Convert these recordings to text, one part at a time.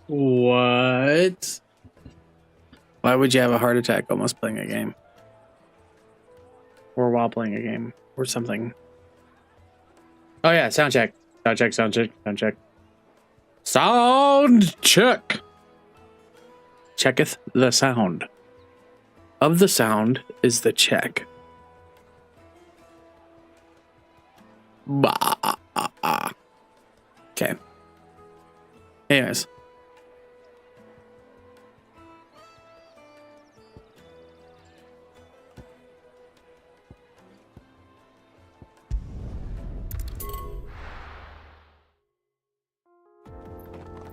What? Why would you have a heart attack almost playing a game? Or while playing a game? Or something. Oh yeah, sound check. Sound check, sound check, sound check. Sound check! Checketh the sound. Of the sound is the check. Bah. Okay. Anyways.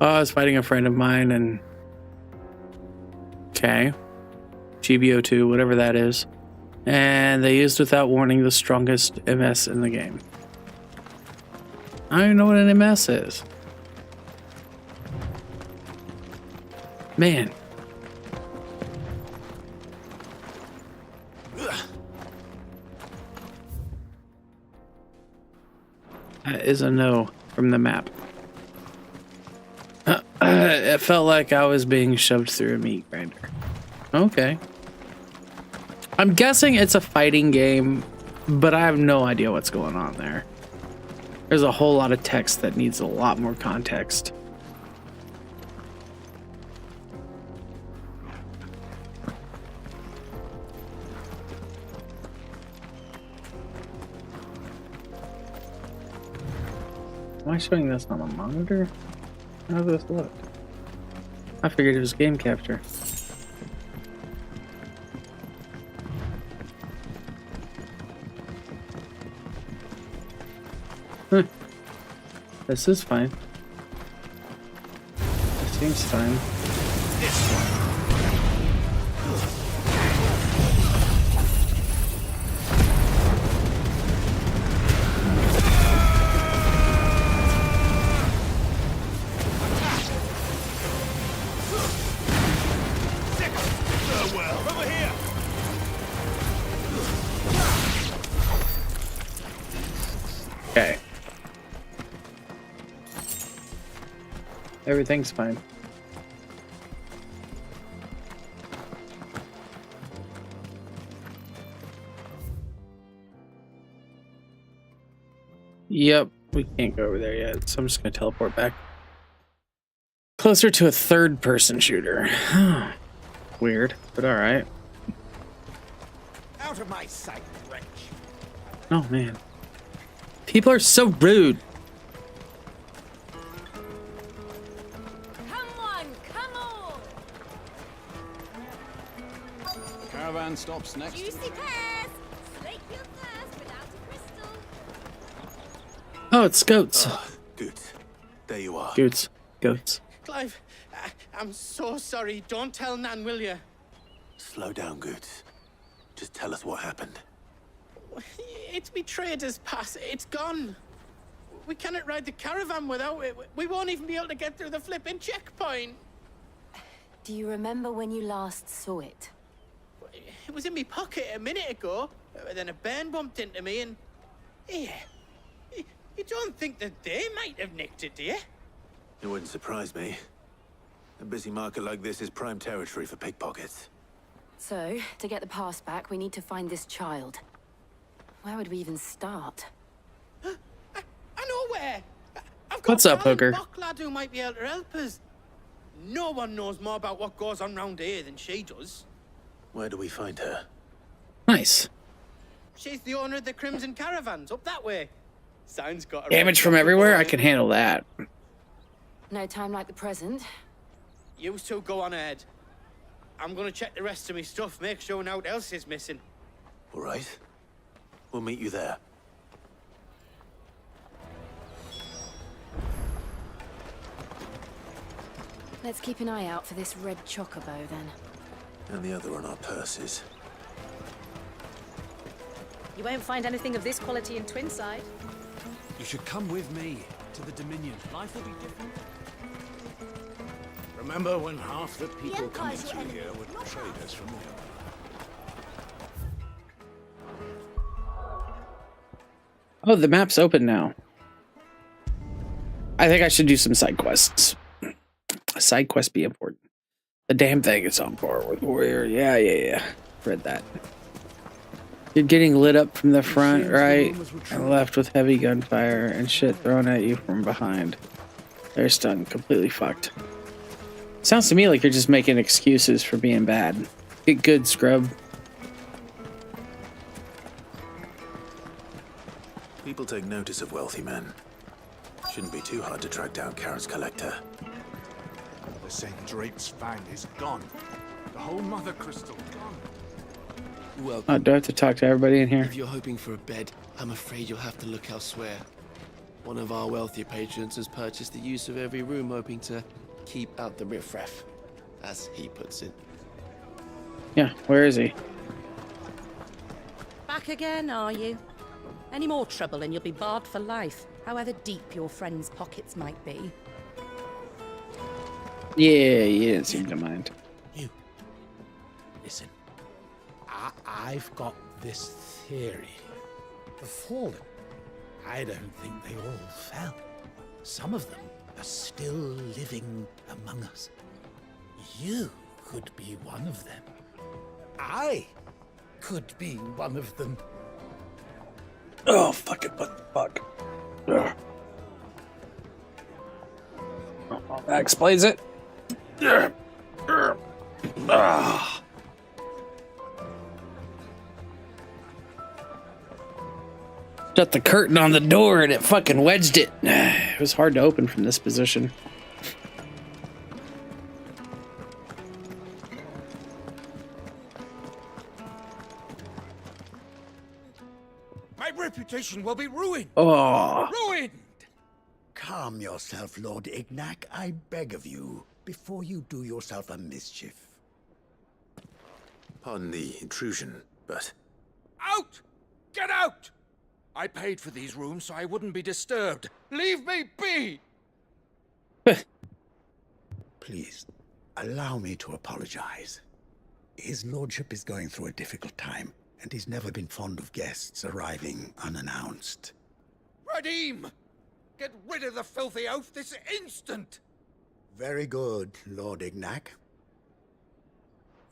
Oh, I was fighting a friend of mine and... Okay. GBO2, whatever that is. And they used without warning the strongest MS in the game. I don't even know what an MS is. Man. That is a no from the map. It felt like I was being shoved through a meat grinder. Okay. I'm guessing it's a fighting game, but I have no idea what's going on there. There's a whole lot of text that needs a lot more context. Am I showing this on a monitor? How does this look? I figured it was game capture. Huh. This is fine. This seems fine. Okay. Everything's fine. Yep, we can't go over there yet, so I'm just gonna teleport back. Closer to a third-person shooter. Weird, but alright. Out of my sight, wretch. Oh man. People are so rude. Come on, come on! The caravan stops next. Juicy pears! Slake your thirst without a crystal. Oh, it's goats. Good. There you are. Goats. Goats. Clive, I'm so sorry. Don't tell Nan, will you? Slow down, Goots. Just tell us what happened. It's me trader's pass. It's gone. We cannot ride the caravan without it. We won't even be able to get through the flipping checkpoint. Do you remember when you last saw it? It was in my pocket a minute ago. Then a bairn bumped into me and... Yeah. You don't think that they might have nicked it, do you? It wouldn't surprise me. A busy market like this is prime territory for pickpockets. So, to get the pass back, we need to find this child. Where would we even start? I know where. I've got What's up, a darling Hooker? Bok lad who might be able to help us. No one knows more about what goes on round here than she does. Where do we find her? Nice. She's the owner of the Crimson Caravans, up that way. Sounds got a Damage from everywhere? I can handle that. No time like the present. You two go on ahead. I'm gonna check the rest of my stuff, make sure naught else is missing. All right. We'll meet you there. Let's keep an eye out for this red chocobo, then. And the other on our purses. You won't find anything of this quality in Twinside. You should come with me to the Dominion. Life will be different. Remember when half the people coming through here were traders from the other? Oh, the map's open now. I think I should do some side quests. A side quest be important. The damn thing is on par with Warrior. Yeah. Read that. You're getting lit up from the front, right, and left with heavy gunfire and shit thrown at you from behind. They're stunned, completely fucked. Sounds to me like you're just making excuses for being bad. Get good, scrub. People take notice of wealthy men. Shouldn't be too hard to track down Karen's collector. The St. Drake's Fang is gone. The whole Mother Crystal gone. Well, Oh, do I have to talk to everybody in here? if you're hoping for a bed, I'm afraid you'll have to look elsewhere. One of our wealthier patrons has purchased the use of every room, hoping to keep out the riffraff, as he puts it. Yeah, where is he? Back again, are you? Any more trouble and you'll be barred for life, however deep your friend's pockets might be. Yeah, you didn't seem to mind. You. Listen. I've got this theory. The fallen. I don't think they all fell. Some of them are still living among us. You could be one of them. I could be one of them. Oh, fuck it, what the fuck? Ugh. Oh, that explains it. Shut the curtain on the door and it fucking wedged it. It was hard to open from this position. My reputation will be ruined. Oh. Ruined! Calm yourself, Lord Ignac, I beg of you, before you do yourself a mischief. Pardon the intrusion, but Out! Get out! I paid for these rooms so I wouldn't be disturbed. Leave me be! Please, allow me to apologize. His lordship is going through a difficult time, and he's never been fond of guests arriving unannounced. Radim! Get rid of the filthy oaf this instant! Very good, Lord Ignac.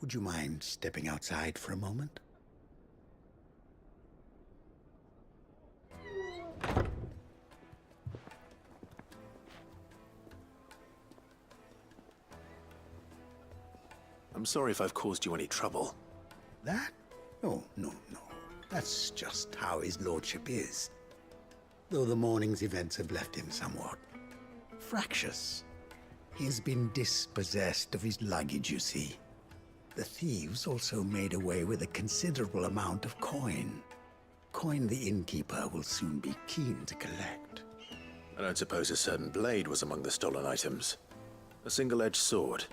Would you mind stepping outside for a moment? I'm sorry if I've caused you any trouble. That? Oh, no. That's just how his lordship is. Though the morning's events have left him somewhat fractious. He has been dispossessed of his luggage, you see. The thieves also made away with a considerable amount of coin. Coin the innkeeper will soon be keen to collect. I don't suppose a certain blade was among the stolen items. A single-edged sword.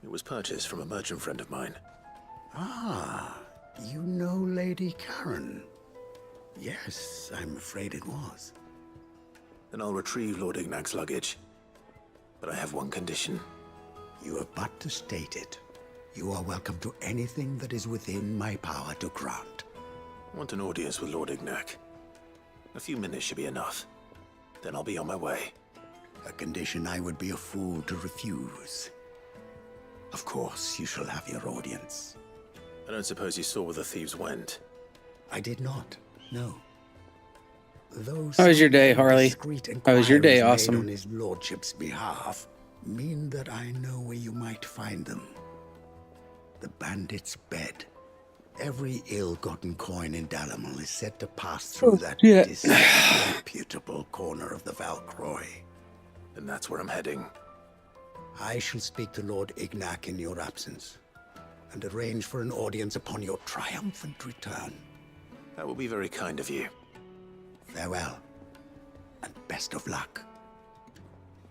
It was purchased from a merchant friend of mine. Ah, you know Lady Karen. Yes, I'm afraid it was. Then I'll retrieve Lord Ignac's luggage. But I have one condition. You have but to state it. You are welcome to anything that is within my power to grant. I want an audience with Lord Ignac. A few minutes should be enough. Then I'll be on my way. A condition I would be a fool to refuse. Of course, you shall have your audience. I don't suppose you saw where the thieves went. I did not, no. Those How was your day, Harley? How was your day? Awesome. On his lordship's behalf mean that I know where you might find them. The bandit's bed. Every ill-gotten coin in Dalamal is said to pass through that disreputable corner of the Valcroy. And that's where I'm heading. I shall speak to Lord Ignac in your absence, and arrange for an audience upon your triumphant return. That will be very kind of you. Farewell, and best of luck.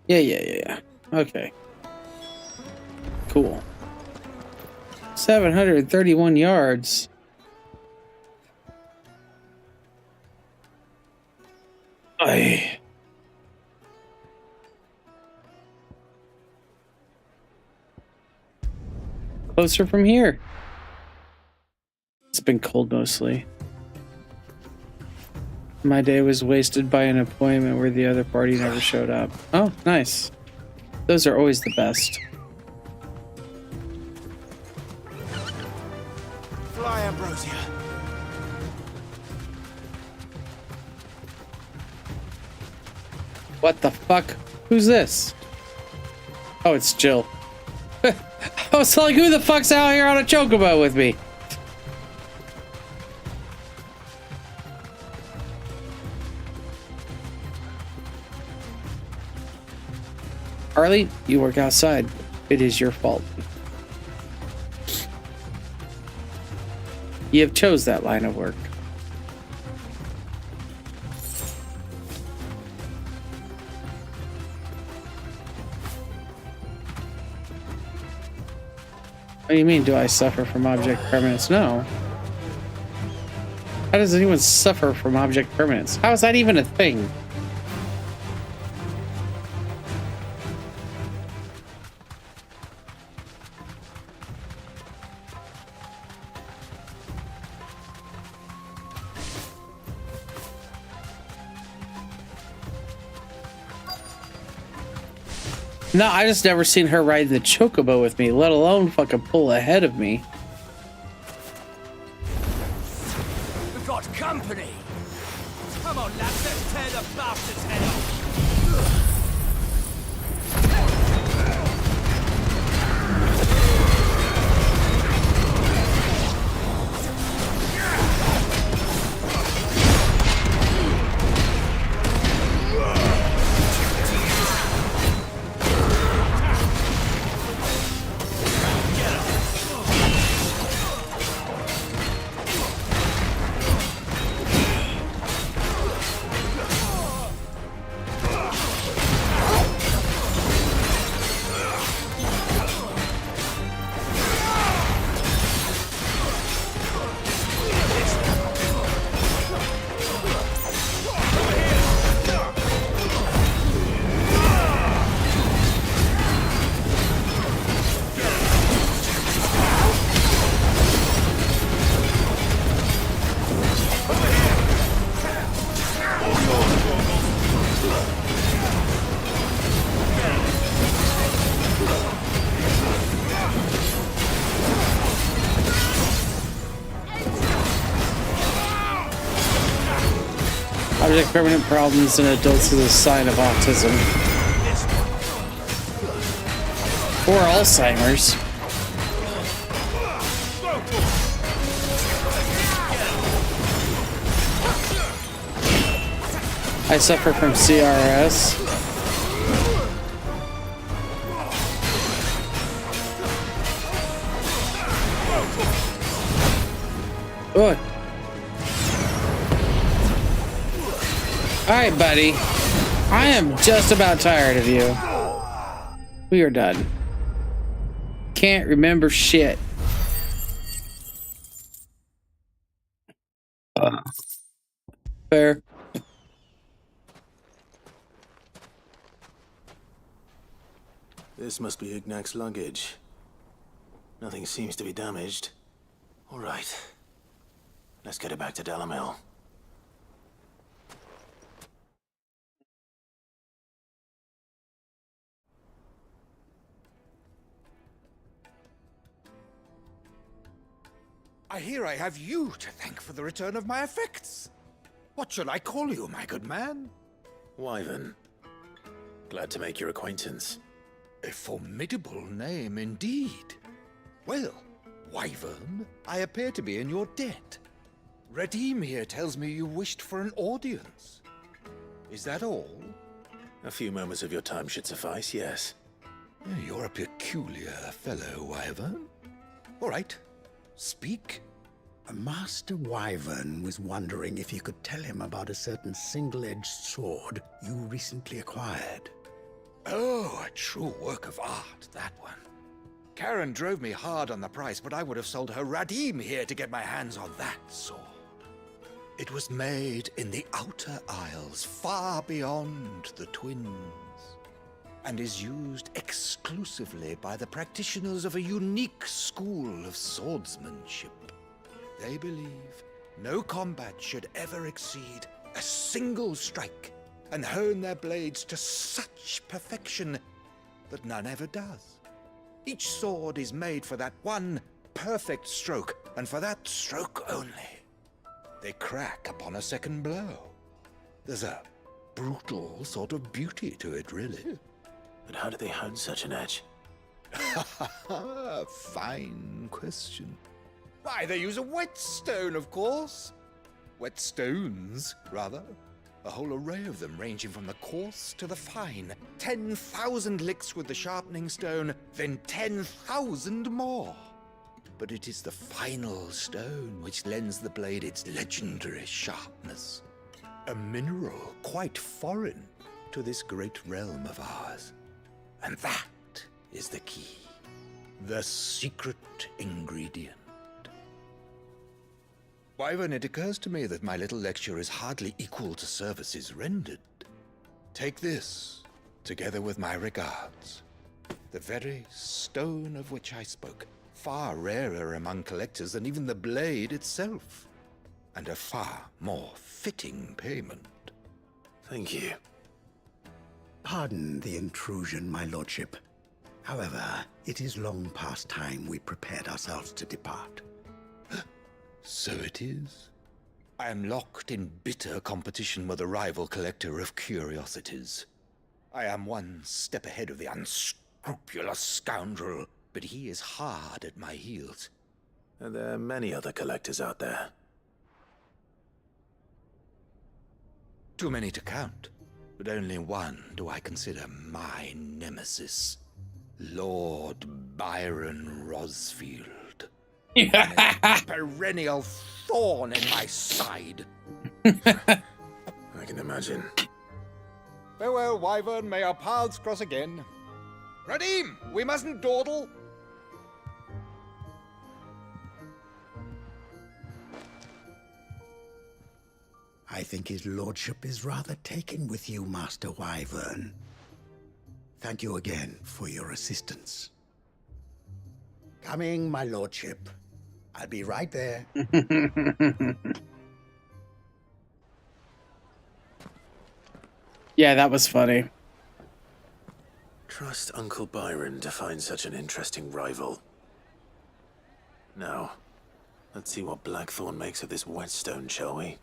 Yeah. Okay. Cool. 731 yards. Aye. Closer from here. It's been cold mostly. My day was wasted by an appointment where the other party never showed up. Oh, nice. Those are always the best. Fly, Ambrosia. What the fuck? Who's this? Oh, it's Jill. I was like, who the fuck's out here on a chocobo with me? Harley, you work outside. It is your fault. You have chose that line of work. What do you mean, do I suffer from object permanence? No. How does anyone suffer from object permanence? How is that even a thing? No, I just never seen her ride the chocobo with me, let alone fucking pull ahead of me. We've got company. Come on, lads, let's tear the bastard's head off. Object permanent problems in adults is a sign of autism. Or Alzheimer's. I suffer from CRS. Ugh. Alright, buddy. I am just about tired of you. We are done. Can't remember shit. Fair. This must be Ignac's luggage. Nothing seems to be damaged. All right. Let's get it back to Delamil. I hear I have you to thank for the return of my effects. What shall I call you, my good man? Wyvern. Glad to make your acquaintance. A formidable name indeed. Well, Wyvern, I appear to be in your debt. Redeem here tells me you wished for an audience. Is that all? A few moments of your time should suffice, yes. You're a peculiar fellow, Wyvern. All right, speak. Master Wyvern was wondering if you could tell him about a certain single-edged sword you recently acquired. Oh, a true work of art, that one. Karen drove me hard on the price, but I would have sold her Radim here to get my hands on that sword. It was made in the Outer Isles, far beyond the Twins, and is used exclusively by the practitioners of a unique school of swordsmanship. They believe no combat should ever exceed a single strike, and hone their blades to such perfection that none ever does. Each sword is made for that one perfect stroke, and for that stroke only. They crack upon a second blow. There's a brutal sort of beauty to it, really. But how do they hone such an edge? Fine question. Why, they use a whetstone, of course. Whetstones, rather. A whole array of them, ranging from the coarse to the fine. 10,000 licks with the sharpening stone, then 10,000 more. But it is the final stone which lends the blade its legendary sharpness. A mineral quite foreign to this great realm of ours. And that is the key. The secret ingredient. Wyvern, it occurs to me that my little lecture is hardly equal to services rendered. Take this, together with my regards. The very stone of which I spoke, far rarer among collectors than even the blade itself, and a far more fitting payment. Thank you. Pardon the intrusion, my lordship. However, it is long past time we prepared ourselves to depart. So it is. I am locked in bitter competition with a rival collector of curiosities. I am one step ahead of the unscrupulous scoundrel, but he is hard at my heels. Are there many other collectors out there? Too many to count, but only one do I consider my nemesis. Lord Byron Rosfield. A perennial thorn in my side. I can imagine. Farewell, Wyvern. May our paths cross again. Radim, we mustn't dawdle. I think his lordship is rather taken with you, Master Wyvern. Thank you again for your assistance. Coming, my lordship. I'll be right there. Yeah, that was funny. Trust Uncle Byron to find such an interesting rival. Now, let's see what Blackthorn makes of this whetstone, shall we?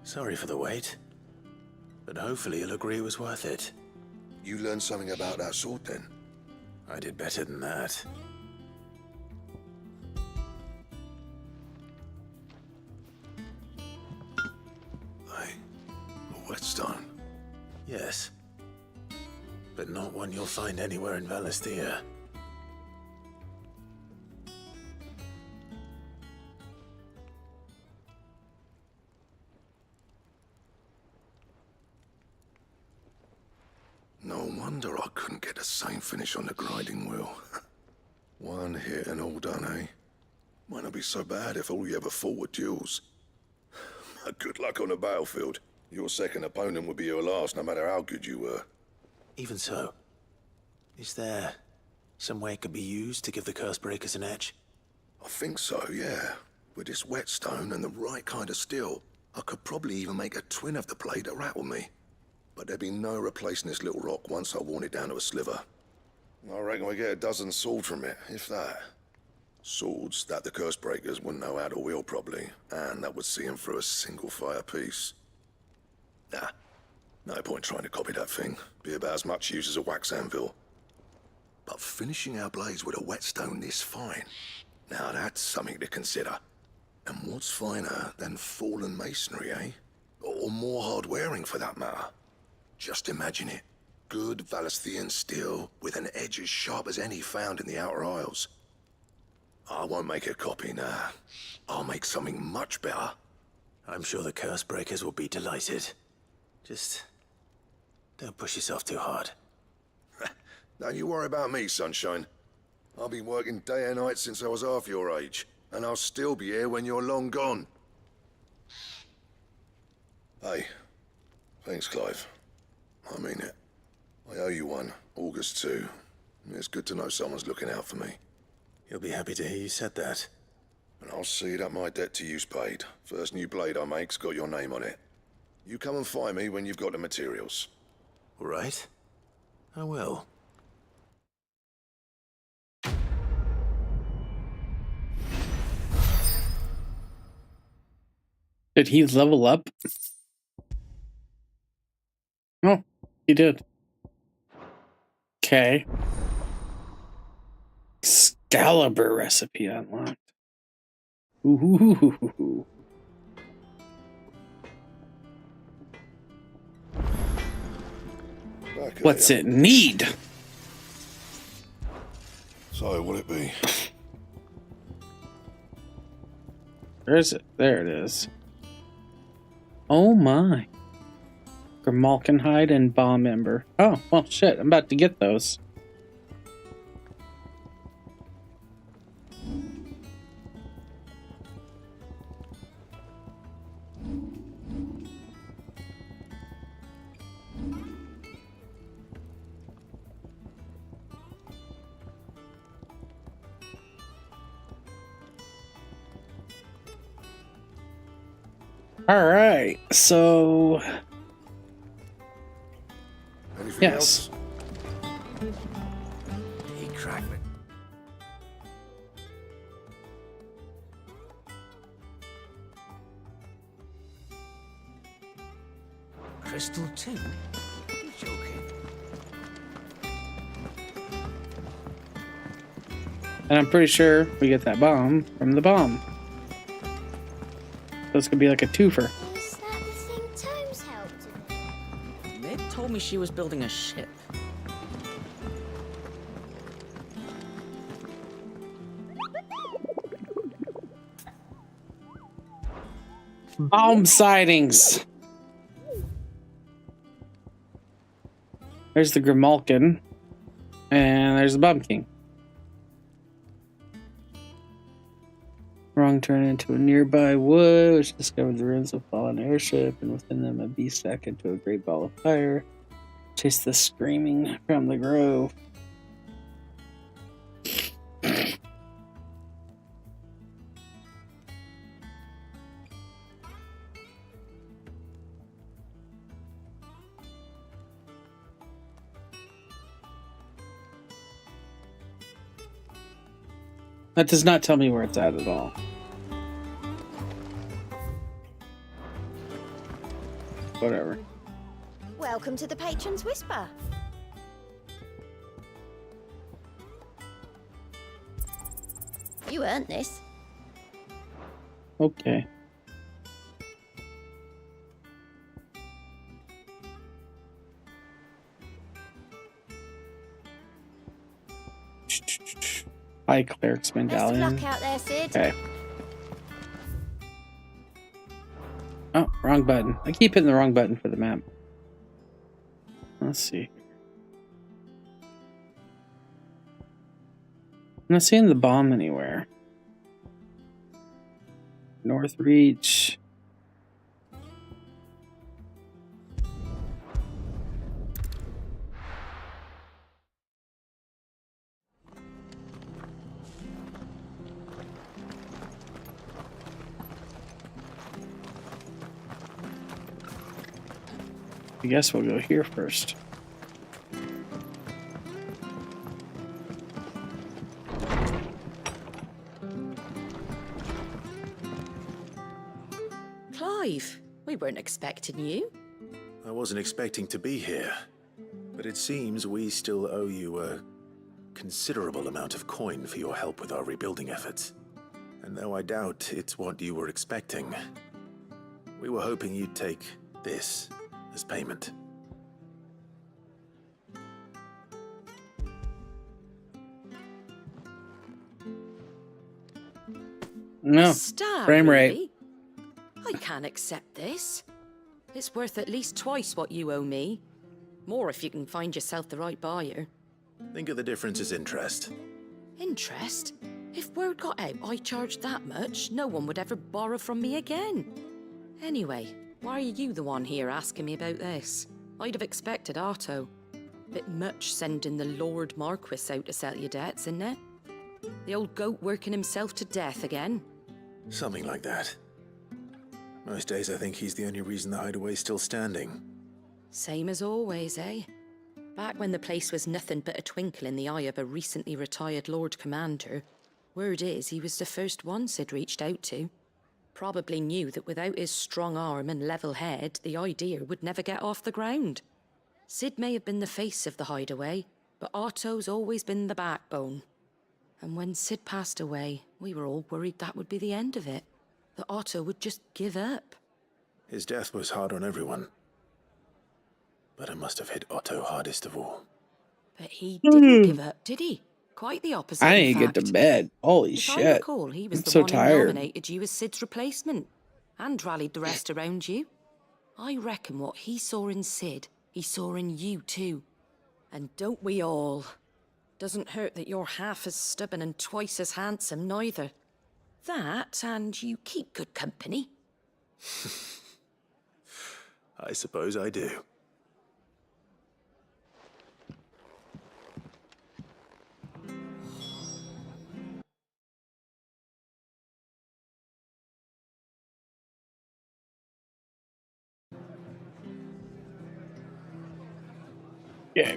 Sorry for the wait, but hopefully you'll agree it was worth it. You learned something about that sword, then? I did better than that. A whetstone? Yes, but not one you'll find anywhere in Valisthea. No wonder I couldn't get the same finish on the grinding wheel. One hit and all done, eh? Might not be so bad if all you ever fought were duels. Good luck on the battlefield. Your second opponent would be your last, no matter how good you were. Even so, is there some way it could be used to give the curse breakers an edge? I think so, yeah. With this whetstone and the right kind of steel, I could probably even make a twin of the blade that rattled me. But there'd be no replacing this little rock once I worn it down to a sliver. I reckon we get a dozen swords from it, if that. Swords that the curse breakers wouldn't know how to wield properly, and that would see them through a single fire piece. Nah, no point trying to copy that thing. Be about as much use as a wax anvil. But finishing our blades with a whetstone this fine, now that's something to consider. And what's finer than fallen masonry, eh? Or more hard-wearing, for that matter. Just imagine it. Good Valisthean steel with an edge as sharp as any found in the Outer Isles. I won't make a copy, nah. I'll make something much better. I'm sure the curse breakers will be delighted. Just don't push yourself too hard. Don't you worry about me, sunshine. I've been working day and night since I was half your age, and I'll still be here when you're long gone. Hey, thanks, Clive. I mean it. I owe you one. August 2. It's good to know someone's looking out for me. He'll be happy to hear you said that. And I'll see that my debt to you's paid. First new blade I make's got your name on it. You come and find me when you've got the materials. All right. I will. Did he level up? Oh, he did. Okay. Excalibur recipe unlocked. Ooh. What's it need? So, what'll it be? There's it. There it is. Oh my. Grimalkinhide and Bomb Ember. Oh, well, shit. I'm about to get those. All right, so Anything yes. else? Hey, Crackman. Crystal too? You joking? And I'm pretty sure we get that bomb from the bomb. So it's gonna be like a twofer. Is that the thing Tomes helped him Meg told me she was building a ship. Bomb sightings. There's the Grimalkin. And there's the Bomb King. Wrong turn into a nearby wood, which discovered the ruins of a fallen airship, and within them a beast stacked into a great ball of fire. Chase the screaming from the grove. That does not tell me where it's at all. Whatever. Welcome to the Patron's Whisper. You earned this. Okay. High Cleric's Best of Medallion. luck out there, Sid. Okay. Oh, wrong button. I keep hitting the wrong button for the map. Let's see. I'm not seeing the bomb anywhere. North Reach. I guess we'll go here first. Clive, we weren't expecting you. I wasn't expecting to be here, but it seems we still owe you a considerable amount of coin for your help with our rebuilding efforts. And though I doubt it's what you were expecting, we were hoping you'd take this as payment. No, Star, frame rate. really? I can't accept this. It's worth at least twice what you owe me. More if you can find yourself the right buyer. Think of the difference as interest. Interest? If word got out I charged that much, no one would ever borrow from me again. Anyway, why are you the one here asking me about this? I'd have expected Otto. Bit much sending the Lord Marquis out to settle your debts, isn't it? The old goat working himself to death again. Something like that. Most days I think he's the only reason the hideaway's still standing. Same as always, eh? Back when the place was nothing but a twinkle in the eye of a recently retired Lord Commander, word is he was the first one Sid reached out to. Probably knew that without his strong arm and level head, the idea would never get off the ground. Sid may have been the face of the hideaway, but Otto's always been the backbone. And when Sid passed away, we were all worried that would be the end of it. That Otto would just give up. His death was hard on everyone. But it must have hit Otto hardest of all. But he didn't give up, did he? Quite the opposite. I in need to get to fact. bed. Holy If shit. I recall, he was I'm the so one who tired. nominated you as Sid's replacement and rallied the rest around you. I reckon what he saw in Sid, he saw in you too. And don't we all? Doesn't hurt that you're half as stubborn and twice as handsome, neither. That, and you keep good company. I suppose I do. Yeah.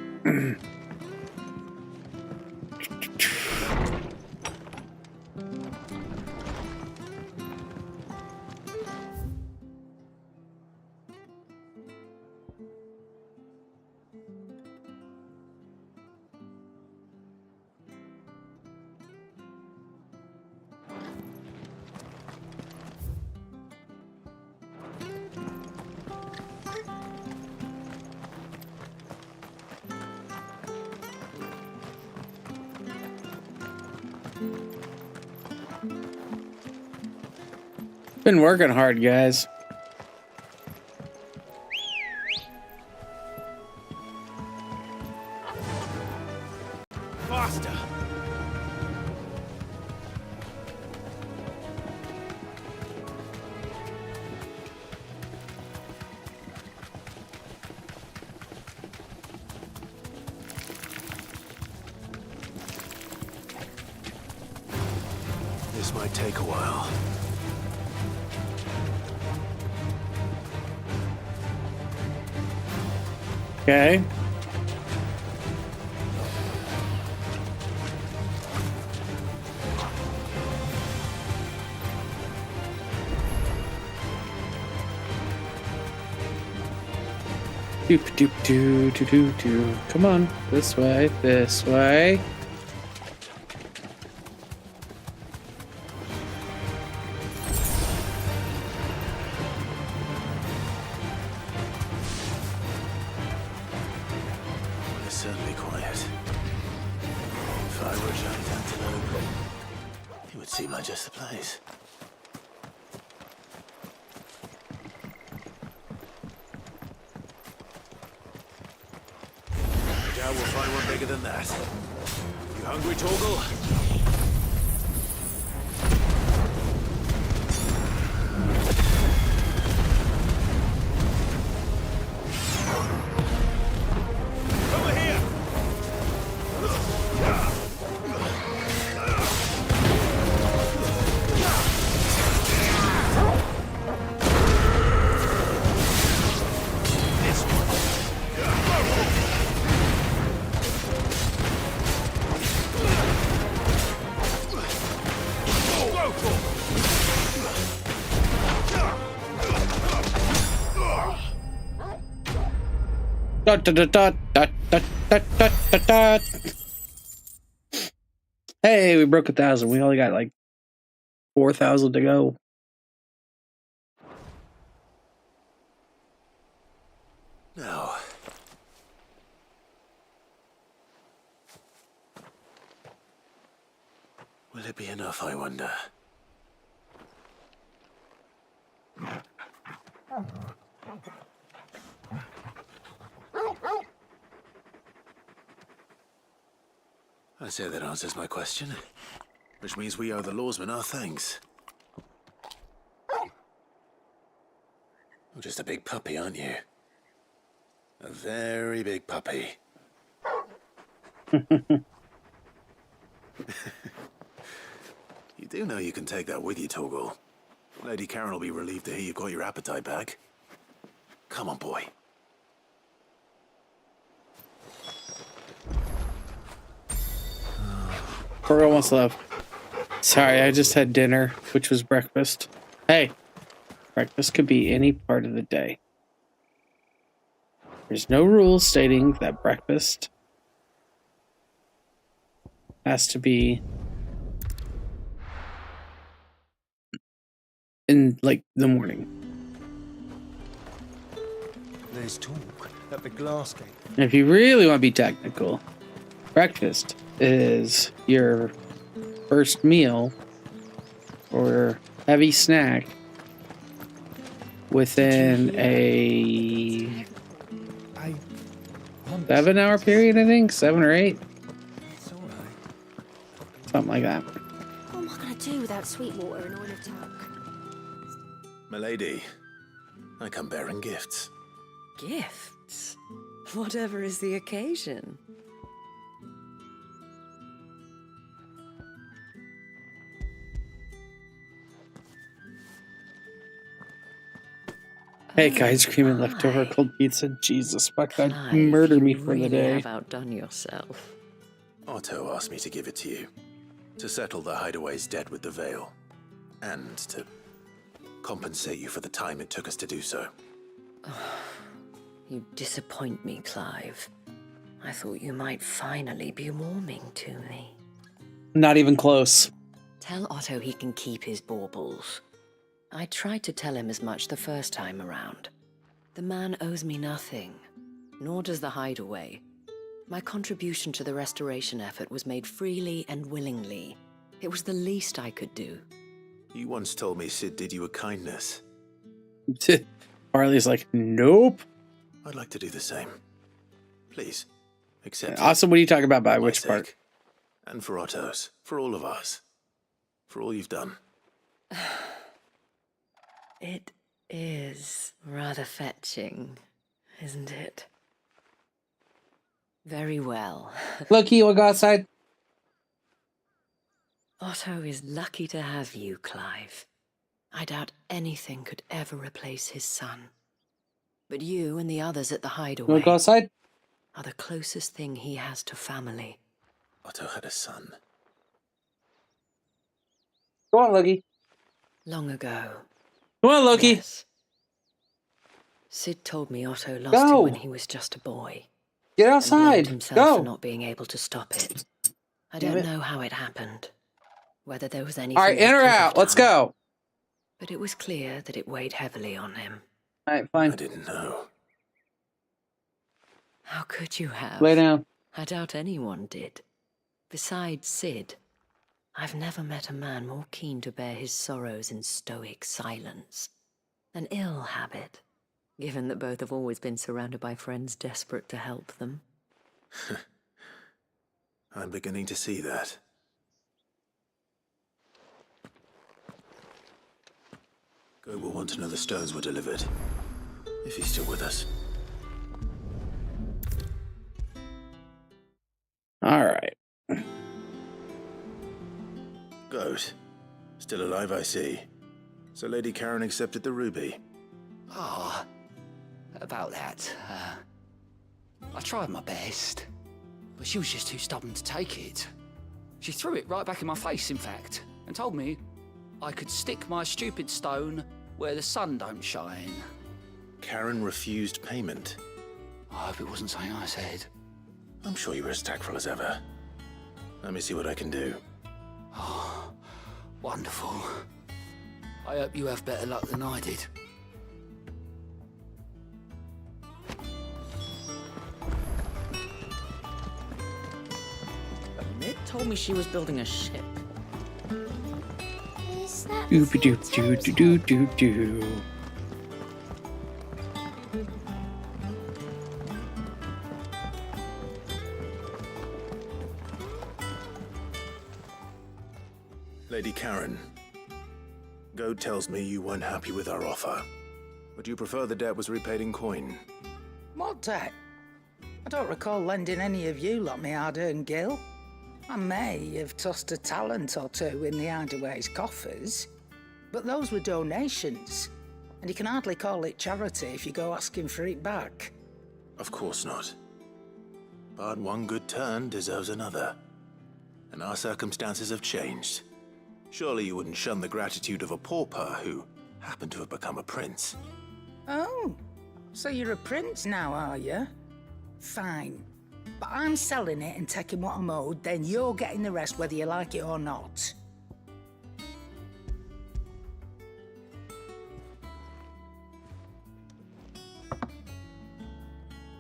Been working hard, guys. Faster! This might take a while. Okay. Doop doop doo doo doo doo. Come on, this way, this way. It's certainly quiet. If I were a giant antelope, it would seem like just the place. I doubt we'll find one bigger than that. You hungry, Torgal? Dot, dot, dot, dot, dot, dot, dot, dot, dot. Hey, we broke 1,000. We only got like 4,000 to go. Now, will it be enough, I wonder? I say that answers my question, which means we owe the lawsman our thanks. You're just a big puppy, aren't you? A very big puppy. You do know you can take that with you, Torgal. Lady Karen will be relieved to hear you got your appetite back. Come on, boy. Torgal wants love. Sorry, I just had dinner, which was breakfast. Hey, breakfast could be any part of the day. There's no rule stating that breakfast has to be in, like, the morning. There's talk at the glass gate. And if you really want to be technical, breakfast is your first meal or heavy snack within a 7-hour period, I think. 7 or 8. It's all right. Something like that. What am I going to do without sweet water and oil of talc? Milady, I come bearing gifts. Gifts? Whatever is the occasion. Hey, ice cream and leftover cold pizza. Jesus, fuck, that'd Clive, murder me you for really the day. have outdone yourself. Otto asked me to give it to you. To settle the hideaway's debt with the Veil. And to compensate you for the time it took us to do so. You disappoint me, Clive. I thought you might finally be warming to me. Not even close. Tell Otto he can keep his baubles. I tried to tell him as much the first time around. The man owes me nothing, nor does the hideaway. My contribution to the restoration effort was made freely and willingly. It was the least I could do. You once told me Sid did you a kindness. Harley's like, nope. I'd like to do the same. Please, accept it. Awesome, what are you talking about by For my which part? sake. And for Otto's. For all of us. For all you've done. It is rather fetching, isn't it? Very well. Loki, you wanna go outside? Otto is lucky to have you, Clive. I doubt anything could ever replace his son. But you and the others at the You wanna hideaway go outside? are the closest thing he has to family. Otto had a son. Go on, Loki. Long ago. Come on, Loki. Yes. Sid told me Otto lost Go. him when he was just a boy. Get And outside. blamed himself Go. for not being able to stop it. I Damn don't it. know how it happened. Whether there was anything. All right, he in or could have out? Let's done. go. But it was clear that it weighed heavily on him. All right, fine. I didn't know. How could you have? Lay down. I doubt anyone did. Besides Sid, I've never met a man more keen to bear his sorrows in stoic silence. An ill habit, given that both have always been surrounded by friends desperate to help them. I'm beginning to see that. Go will want to know the stones were delivered. If he's still with us. All right. Goat. Still alive, I see. So Lady Karen accepted the ruby. Ah, about that. I tried my best, but she was just too stubborn to take it. She threw it right back in my face, in fact, and told me I could stick my stupid stone where the sun don't shine. Karen refused payment. I hope it wasn't something I said. I'm sure you were as tactful as ever. Let me see what I can do. Oh, wonderful. I hope you have better luck than I did. Nick told me she was building a ship. Is that Doop before doop doo doo doo doo doo. Lady Karen, Goat tells me you weren't happy with our offer. Would you prefer the debt was repaid in coin? My debt? I don't recall lending any of you lot me hard-earned gil. I may have tossed a talent or two in the Hideaway's coffers, but those were donations, and you can hardly call it charity if you go asking for it back. Of course not. But one good turn deserves another. And our circumstances have changed. Surely you wouldn't shun the gratitude of a pauper who happened to have become a prince. Oh, so you're a prince now, are you? Fine. But I'm selling it and taking what I'm owed, then you're getting the rest whether you like it or not.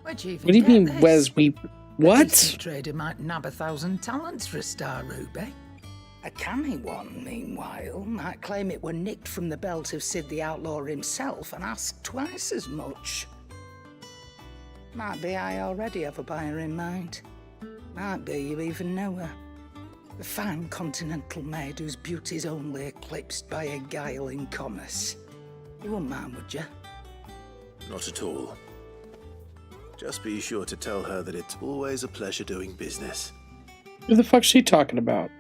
Where'd you even What do you get mean, this? Wes? We A what? decent trader might nab 1,000 talents for a star ruby. A canny one, meanwhile, might claim it were nicked from the belt of Sid the Outlaw himself and ask twice as much. Might be I already have a buyer in mind. Might be you even know her. A fine continental maid whose beauty's only eclipsed by a guile in commerce. You wouldn't mind, would you? Not at all. Just be sure to tell her that it's always a pleasure doing business. Who the fuck's she talking about?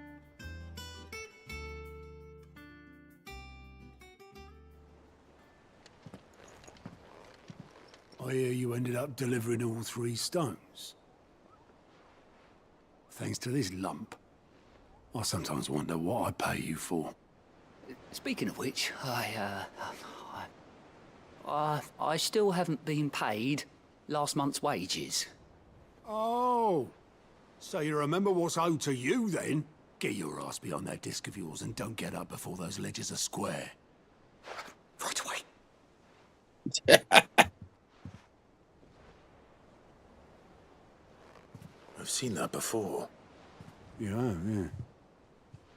I hear you ended up delivering all 3 stones. Thanks to this lump. I sometimes wonder what I pay you for. Speaking of which, I still haven't been paid last month's wages. Oh, so you remember what's owed to you then? Get your ass behind that disc of yours and don't get up before those ledgers are square. Right away. I've seen that before. Yeah.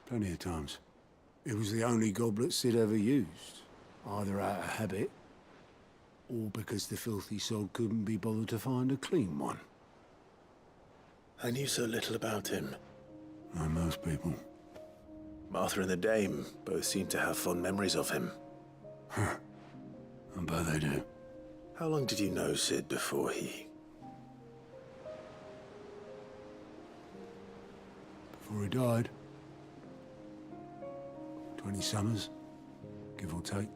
Plenty of times. It was the only goblet Sid ever used. Either out of habit, or because the filthy sod couldn't be bothered to find a clean one. I knew so little about him. Like most people. Martha and the Dame both seem to have fond memories of him. I bet they do. How long did you know Sid before he... Before he died. 20 summers, give or take.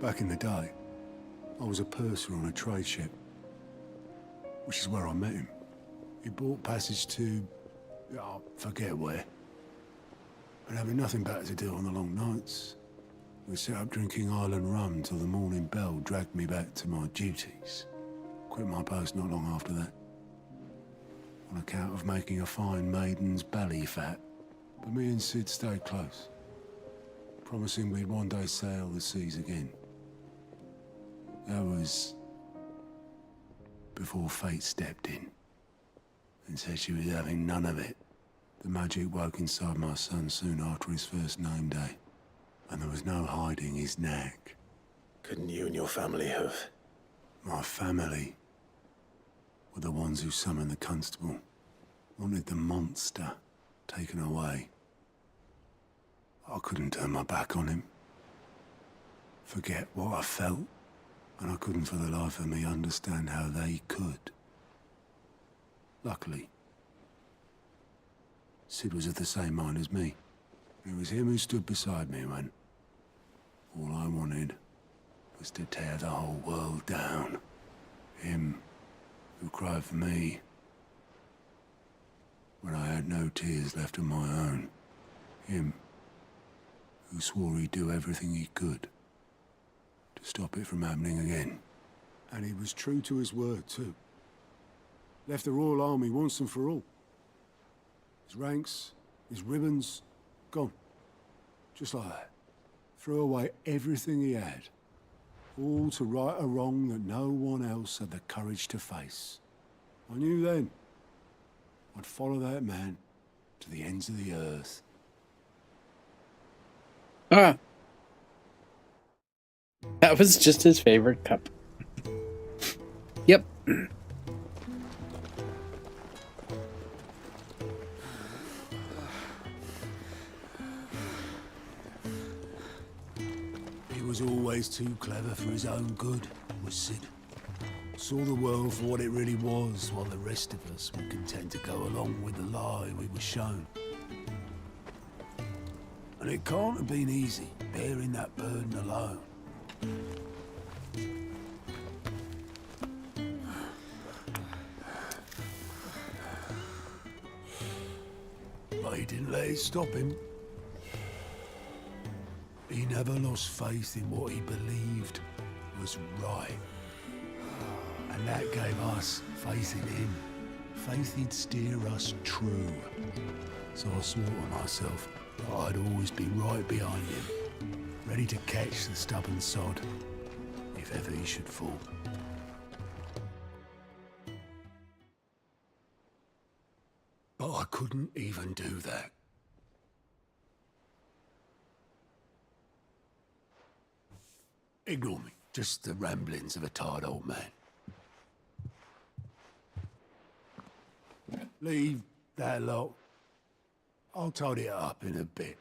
Back in the day, I was a purser on a trade ship, which is where I met him. He bought passage to... I forget where. And having nothing better to do on the long nights, we set up drinking island rum till the morning bell dragged me back to my duties. Quit my post not long after that. On account of making a fine maiden's belly fat. But me and Sid stayed close, promising we'd one day sail the seas again. That was before fate stepped in and said she was having none of it. The magic woke inside my son soon after his first name day, and there was no hiding his knack. Couldn't you and your family have... My family were the ones who summoned the constable, wanted the monster taken away. I couldn't turn my back on him, forget what I felt, and I couldn't for the life of me understand how they could. Luckily, Sid was of the same mind as me. It was him who stood beside me when all I wanted was to tear the whole world down. Him who cried for me when I had no tears left of my own. Him who swore he'd do everything he could to stop it from happening again. And he was true to his word, too. Left the Royal Army once and for all. His ranks, his ribbons, gone. Just like that. Threw away everything he had. All to right a wrong that no one else had the courage to face. I knew then I'd follow that man to the ends of the earth. Ah. That was just his favorite cup. Yep. He was always too clever for his own good, was Sid. Saw the world for what it really was, while the rest of us were content to go along with the lie we were shown. And it can't have been easy, bearing that burden alone. But he didn't let it stop him. He never lost faith in what he believed was right. And that gave us faith in him. Faith he'd steer us true. So I swore to myself that I'd always be right behind him, ready to catch the stubborn sod, if ever he should fall. But I couldn't even do that. Ignore me, just the ramblings of a tired old man. Leave that lot. I'll tidy it up in a bit.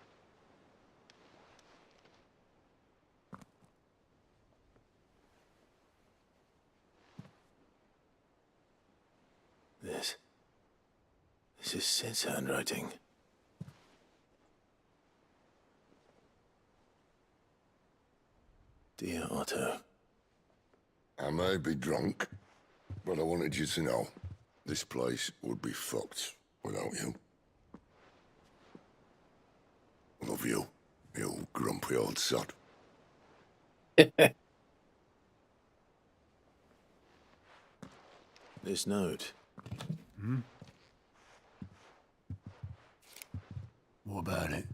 This is Sid's handwriting. Dear Otto. I may be drunk, but I wanted you to know this place would be fucked without you. Love you, you grumpy old sod. This note. Hmm? What about it?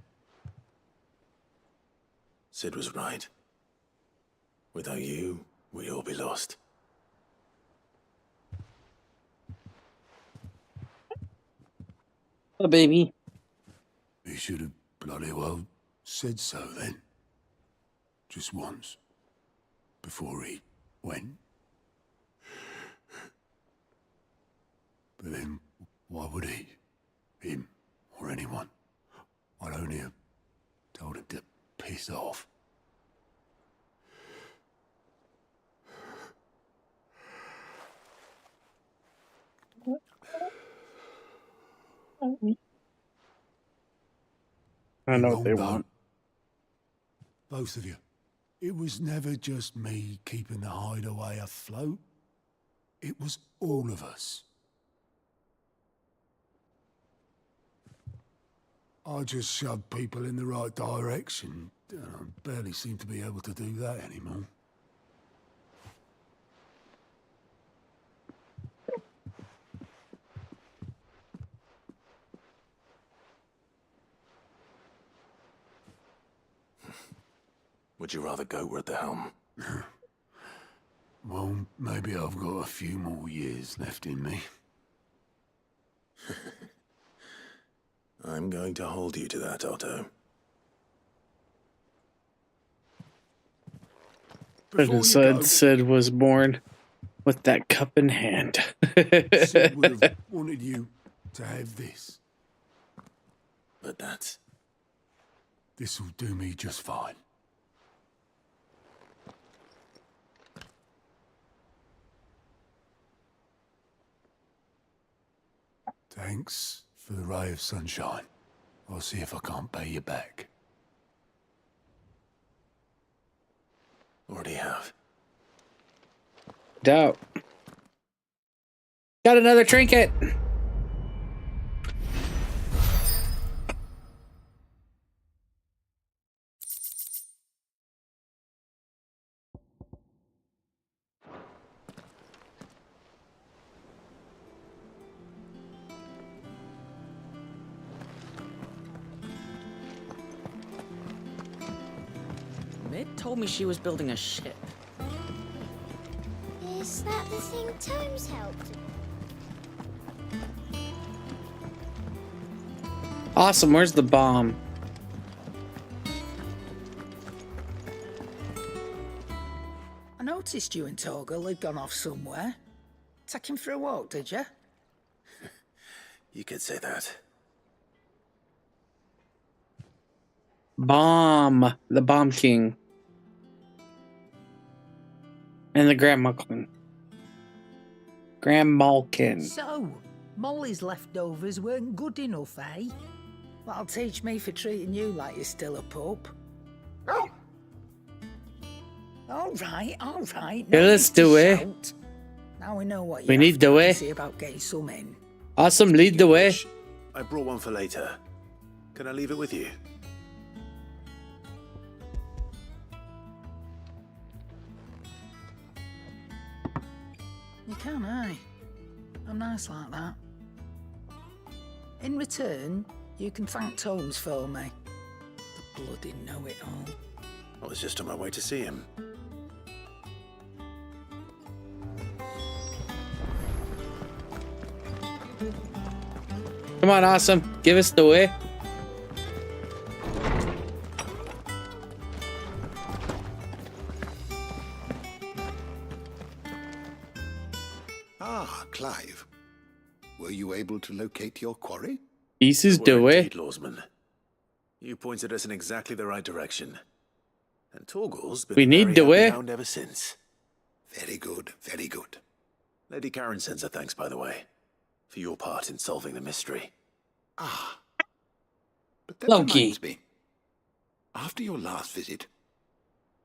Sid was right. Without you, we'd all be lost. Oh, baby. He should have bloody well said so then. Just once. Before he went. But then, why would he? Him, or anyone? I'd only have told him to piss off. I know what Wrong, they though. want. Both of you. It was never just me keeping the hideaway afloat. It was all of us. I just shoved people in the right direction. I barely seem to be able to do that anymore. Would you rather go were at the helm? Well, maybe I've got a few more years left in me. I'm going to hold you to that, Otto. President Sid was born with that cup in hand. Sid would have wanted you to have this. But that's... This'll do me just fine. Thanks for the ray of sunshine. I'll see if I can't pay you back. Already have. Doubt. Got another trinket. Mid told me she was building a ship. Is that the thing Tomes helped? Awesome. Where's the bomb? I noticed you and Torgal had gone off somewhere. Take him for a walk, did you? You could say that. Bomb. The Bomb King. And the Grandma Queen. Graham Malkin. So, Molly's leftovers weren't good enough, eh? That'll teach me for treating you like you're still a pup. All right. Yeah, let's do it. Shout. Now we know what We you need the way. say about getting some in. Awesome, lead the way. I brought one for later. Can I leave it with you? You can, eh? I'm nice like that. In return, you can thank Tomes for me. The bloody know-it-all. I was just on my way to see him. Come on, Awesome. Give us the way. Ah, Clive. Were you able to locate your quarry? This is the way. Indeed, Lawsman. You pointed us in exactly the right direction. And Torgal's been We need very the happy way. hound ever since. Very good, very good. Lady Karen sends her thanks, by the way, for your part in solving the mystery. Ah. But that Loki. reminds me. After your last visit,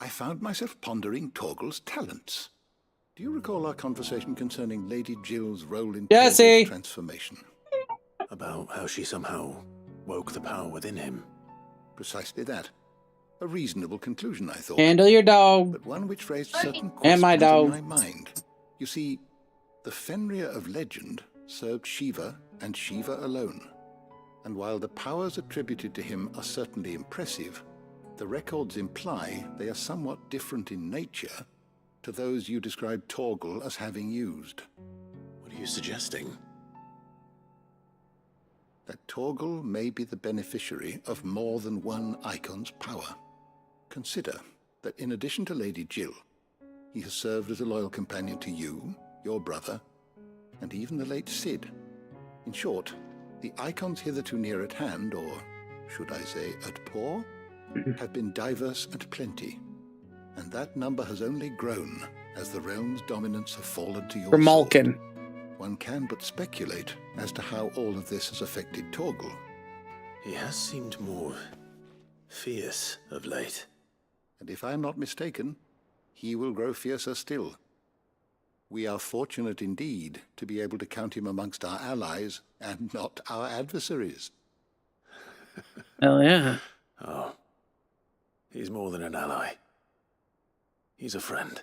I found myself pondering Torgal's talents. Do you recall our conversation concerning Lady Jill's role in Jesse. Torgal's transformation? About how she somehow woke the power within him. Precisely that. A reasonable conclusion, I thought. Handle your dog. But one which raised certain And my questions dog. in my mind. You see, the Fenrir of legend served Shiva and Shiva alone. And while the powers attributed to him are certainly impressive, the records imply they are somewhat different in nature to those you described Torgal as having used. What are you suggesting? That Torgal may be the beneficiary of more than one icon's power. Consider that in addition to Lady Jill, he has served as a loyal companion to you, your brother, and even the late Cid. In short, the icons hitherto near at hand, or should I say at paw, have been diverse and plenty, and that number has only grown as the realm's dominance have fallen to your For Malkin. sword. One can but speculate as to how all of this has affected Torgal. He has seemed more fierce of late. And if I am not mistaken, he will grow fiercer still. We are fortunate indeed to be able to count him amongst our allies and not our adversaries. Hell yeah. Oh, he's more than an ally. He's a friend.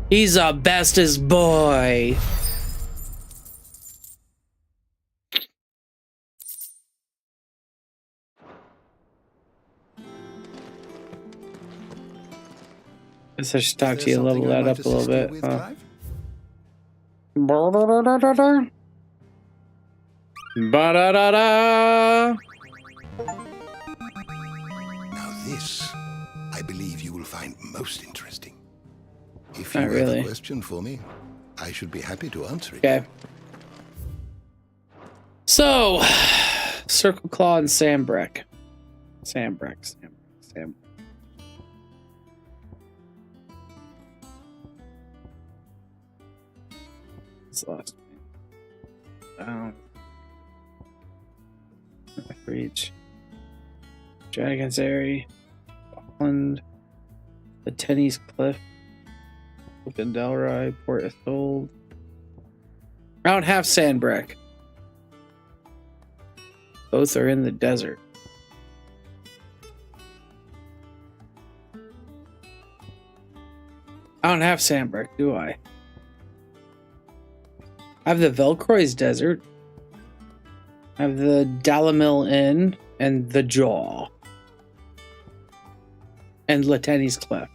He's a bestest boy. Guess I should talk to you and level that up a little bit. Huh? Ba-da-da-da-da-da. Ba-da-da-da. Now this, I believe you will find most interesting. If you Not have really. a question for me, I should be happy to answer it. Okay. So, Circle Claw and Sandbreck. Sandbreck. What's the last name? Reach. Dragon's Airy. Auckland. The Tenny's Cliff. Open Delray. Port Athold. I don't have Sandbreck. Both are in the desert. I don't have Sandbreck, do I? I have the Velcroy's Desert. I have the Dalamil Inn and the Jaw. And Lateni's Cliff.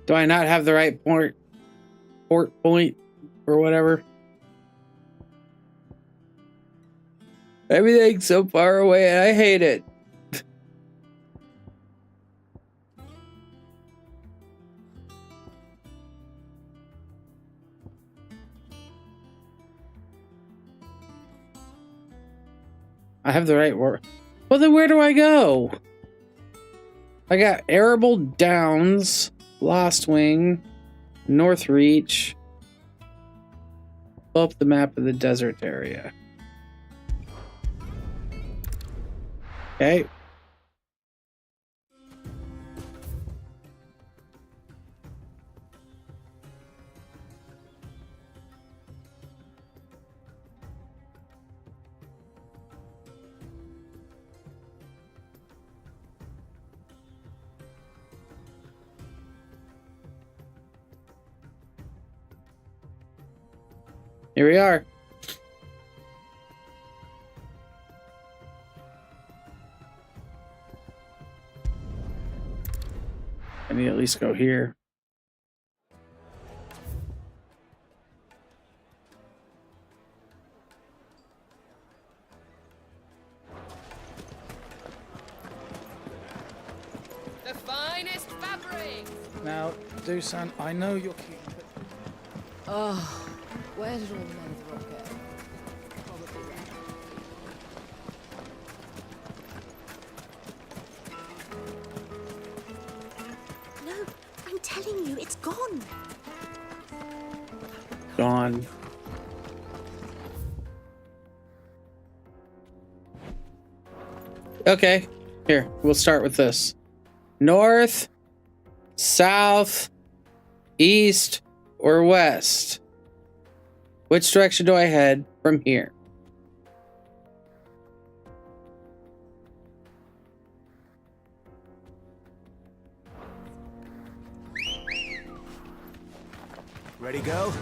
Do I not have the right port point or whatever? Everything's so far away and I hate it. I have the right word. Well, then where do I go? I got Arable Downs, Lost Wing, North Reach. Pull up the map of the desert area. Okay. Here we are. I need to at least go here. The finest fabric. Now, Dusan, I know you're cute, but... Oh, where did all the men of the rock go? Probably there. No, I'm telling you, it's gone. Gone. Okay, here, we'll start with this. North, south, east, or west? Which direction do I head from here? Ready, go?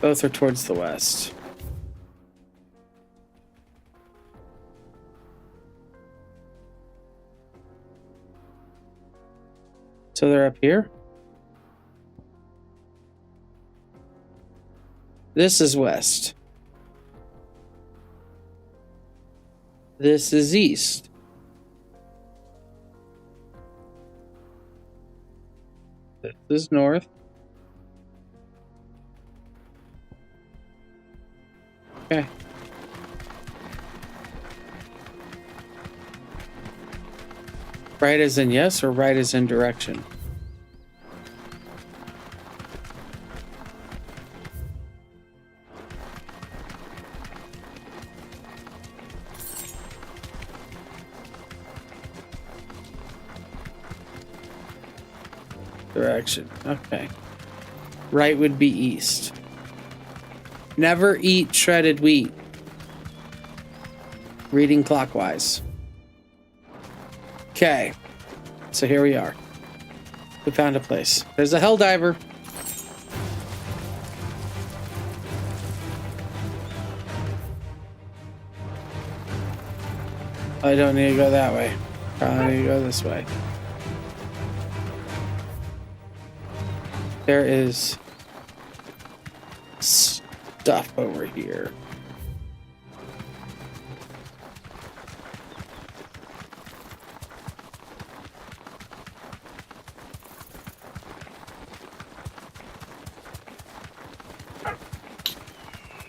Both are towards the west. So they're up here. This is west. This is east. This is north. Okay. Right as in yes, or right as in direction? Direction. Okay. Right would be east. Never eat shredded wheat. Reading clockwise. Okay. So here we are. We found a place. There's a helldiver. I don't need to go that way. I need to go this way. There is stuff over here.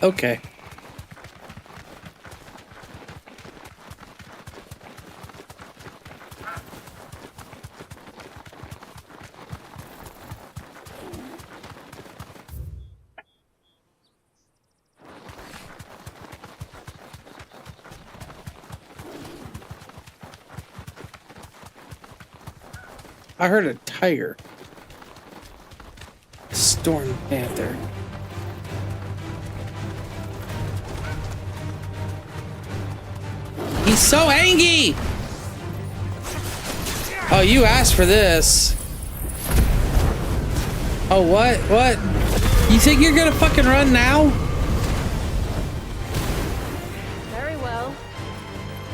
Okay. I heard a tiger. Storm panther. He's so angry! Oh, you asked for this. Oh, what? What? You think you're gonna fucking run now? Very well.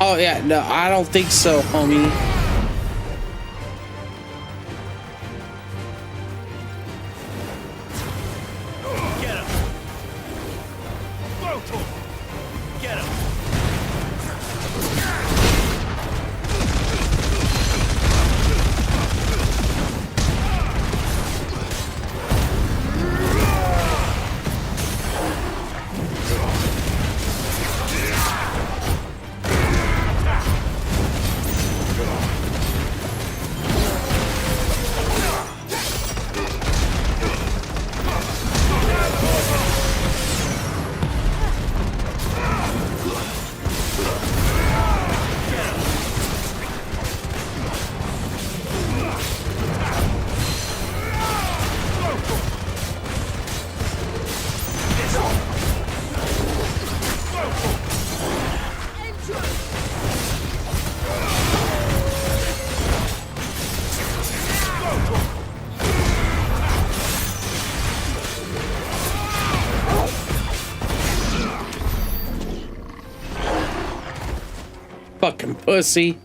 Oh, yeah, no, I don't think so, homie. Fucking pussy.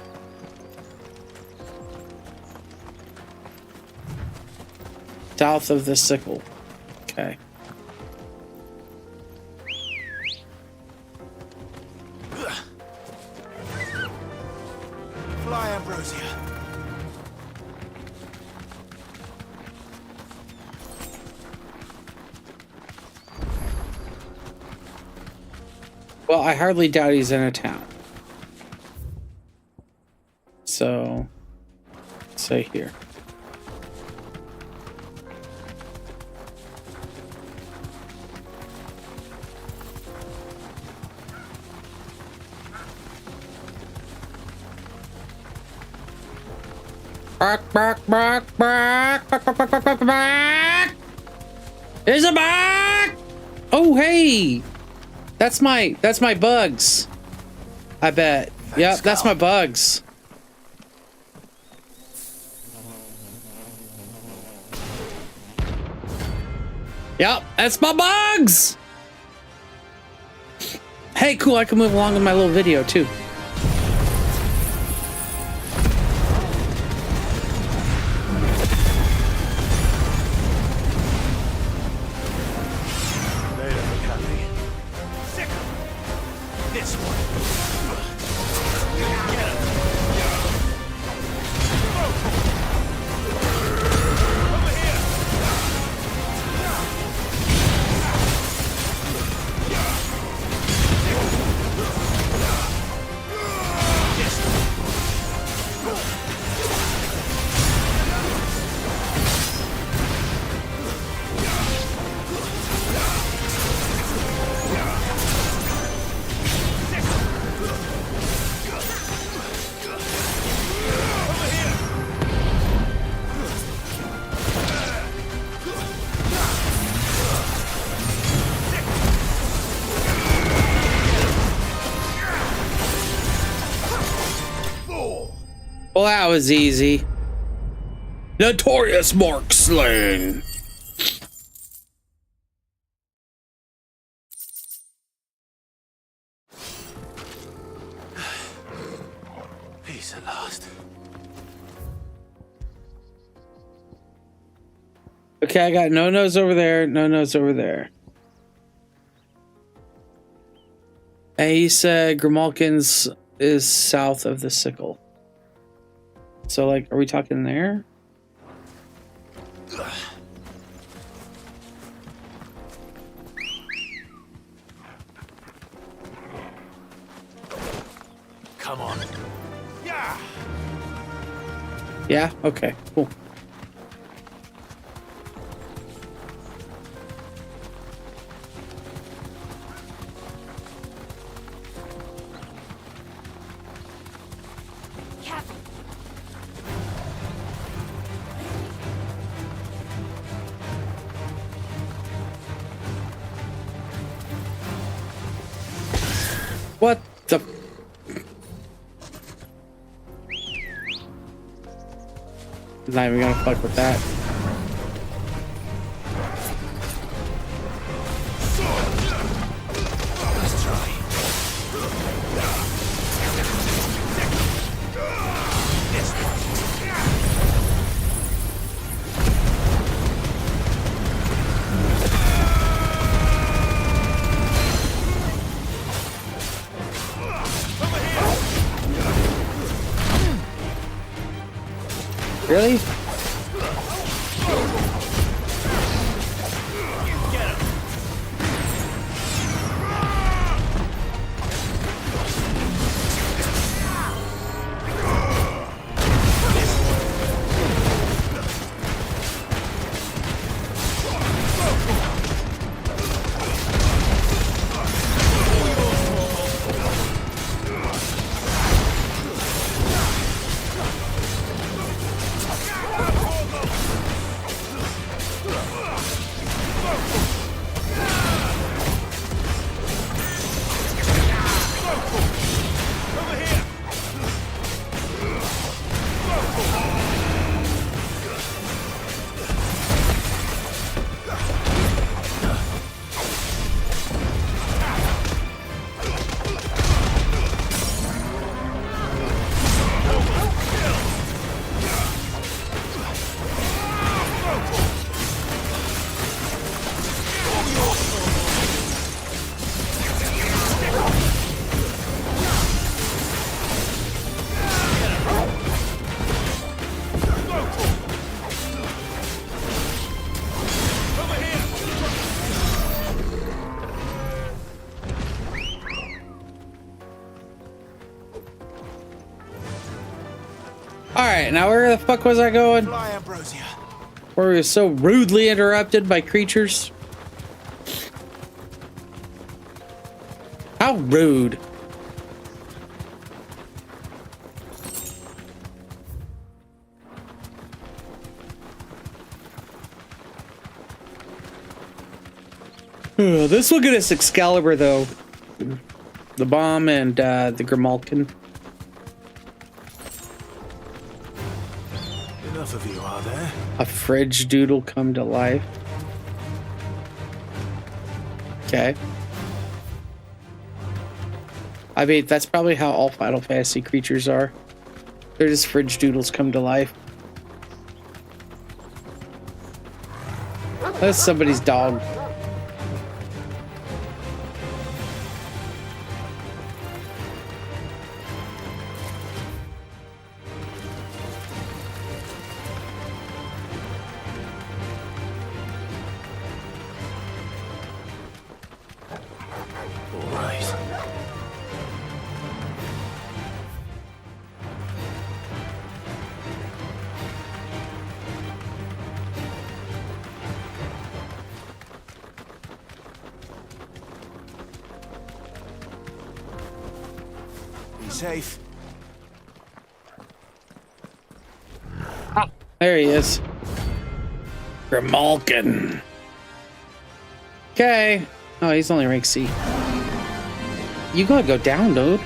South of the sickle. Okay. Fly, Ambrosia. Well, I hardly doubt he's in a town. So, say here. Bark, bark, bark, bark, bark, bark, bark, bark, bark, bark. There's a bark! Oh, hey! That's my bugs. I bet. Yep, that's my bugs. Yep, that's my bugs! Hey, cool, I can move along with my little video, too. Well, that was easy. Notorious Mark Sling. Peace at last. Okay, I got no no's over there, no no's over there. And he said Grimalkin's is south of the sickle. So, like, are we talking there? Come on. Yeah. Yeah? Okay, cool. What the? Not even gonna fuck with that. Let's try. This one. Really? Alright, now where the fuck was I going? Where we were so rudely interrupted by creatures? How rude. This will get us Excalibur, though. The bomb and the Grimalkin. Enough of you, are there? A fridge doodle come to life. Okay. I mean, that's probably how all Final Fantasy creatures are. They're just fridge doodles come to life. That's somebody's dog. Safe. Ah, there he is. Grimalkin. Okay. Oh, he's only rank C. You gotta go down, dude.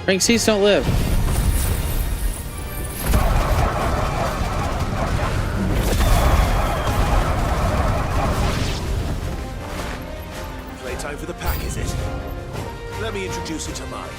Rank C's don't live. Playtime for the pack, is it? Let me introduce you to mine.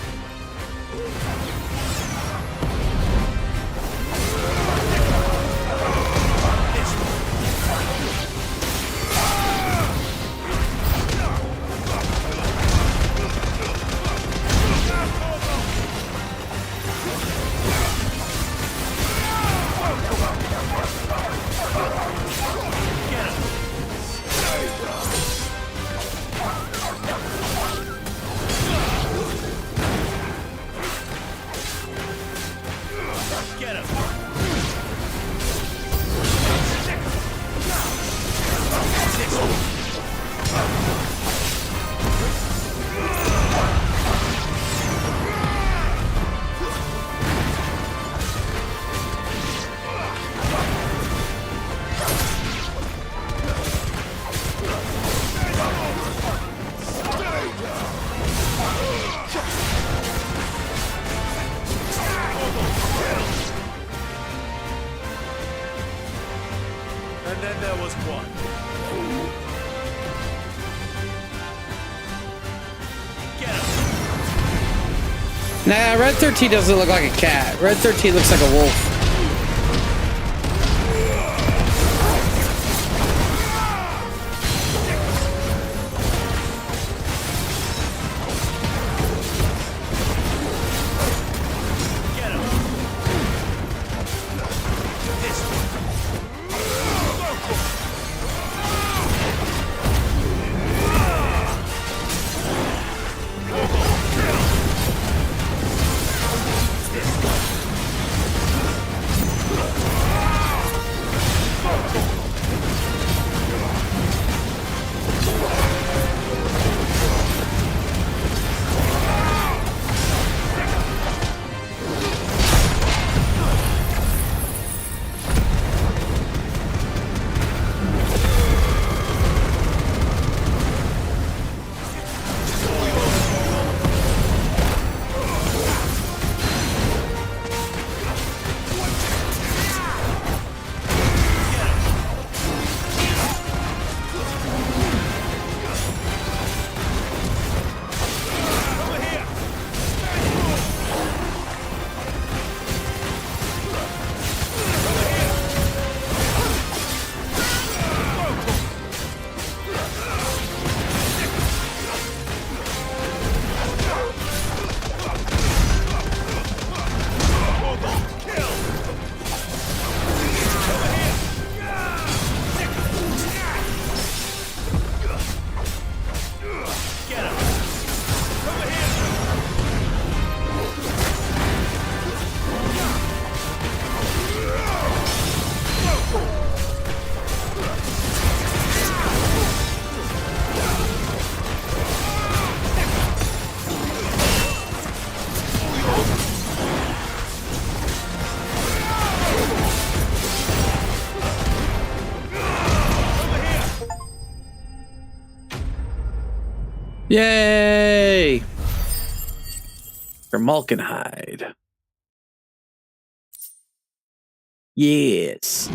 And then there was one. Nah, Red 13 doesn't look like a cat. Red 13 looks like a wolf. Yay! For Malkinhide. Yes.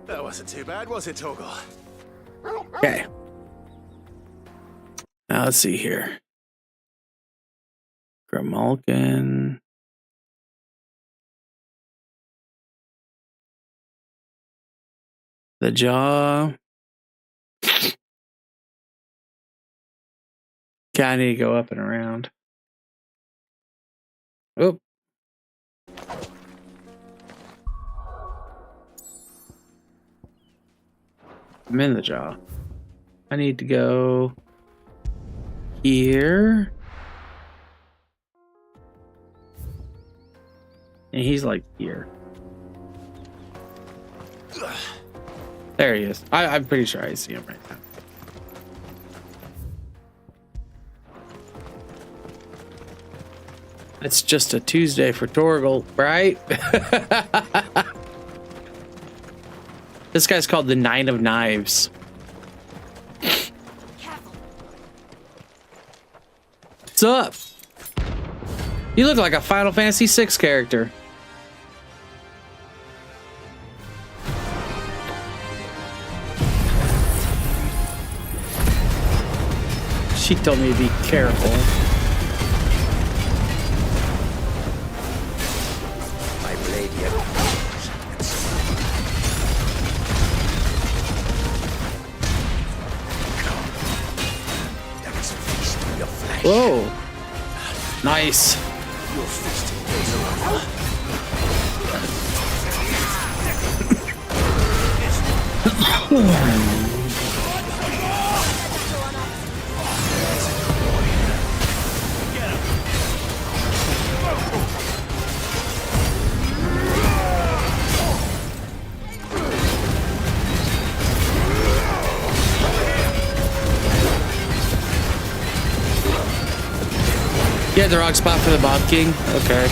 That wasn't too bad, was it, Torgal? Okay. Now let's see here. Grimalkin. The jaw. Okay, I need to go up and around. Oh. I'm in the jaw. I need to go here. And he's like here. There he is. I'm pretty sure I see him right now. It's just a Tuesday for Torgal, right? This guy's called the Nine of Knives. What's up? You look like a Final Fantasy VI character. She told me to be careful. My blade yet. There is a feast in your flesh. Whoa. Nice. Your feasting days are over. You had the wrong spot for the Bob King? Okay.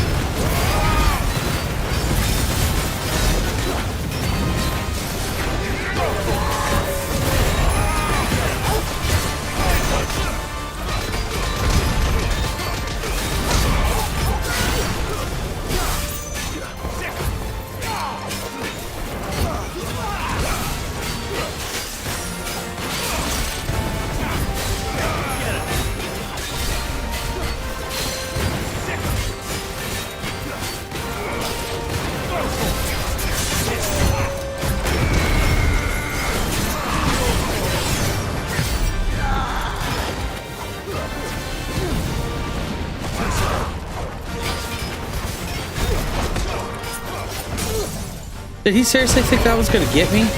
Did he seriously think that was gonna get me?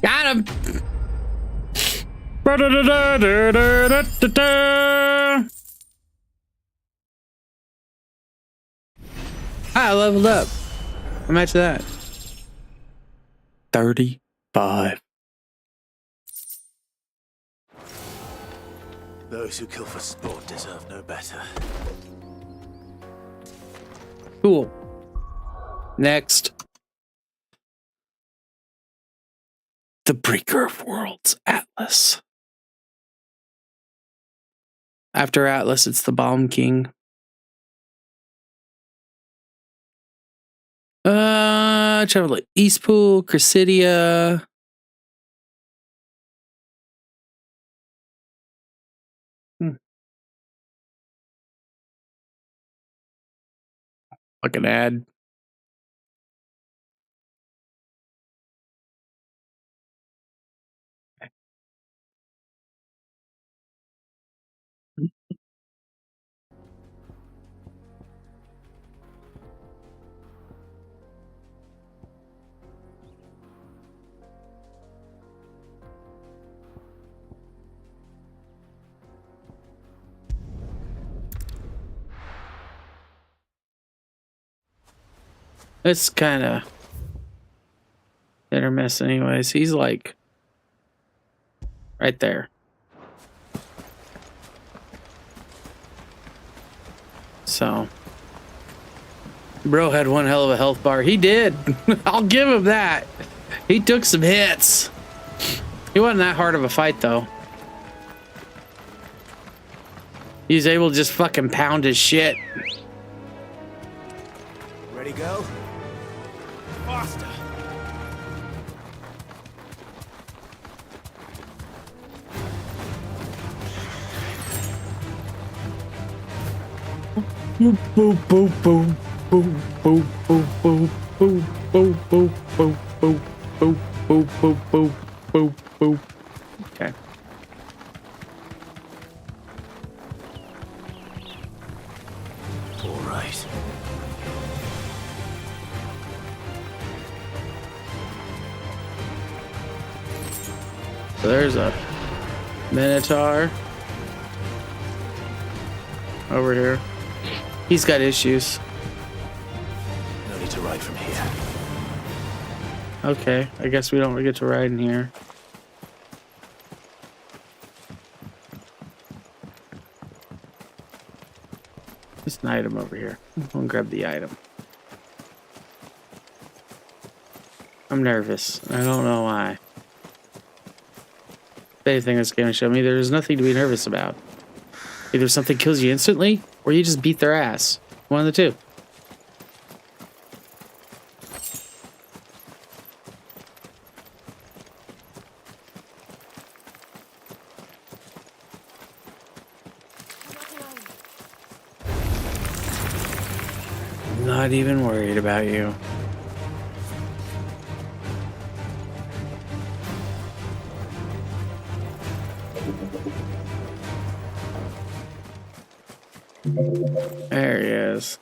Got him! I leveled up. How much of that? 35. Those who kill for sport deserve no better. Cool. Next. The Breaker of Worlds, Atlas. After Atlas, it's the Bomb King. Travel to Eastpool, Chrysidia. Fucking ad. It's kind of hit or miss anyways. He's like right there. So bro had one hell of a health bar. He did. I'll give him that. He took some hits. He wasn't that hard of a fight though. He was able to just fucking pound his shit. Ready, go? Faster! Boom, boom, boom, boom, boom, boom, boom, boom, boom, boom, boom, boom, boom, boom, boom, boom, boom, boom, boom. Okay. All right. So there's a Minotaur over here. He's got issues. No need to ride from here. Okay, I guess we don't get to ride in here. There's an item over here. I'll grab the item. I'm nervous. I don't know why. If anything this game showed me, there's nothing to be nervous about. Either something kills you instantly, or you just beat their ass. One of the two. I'm not even worried about you. There he is.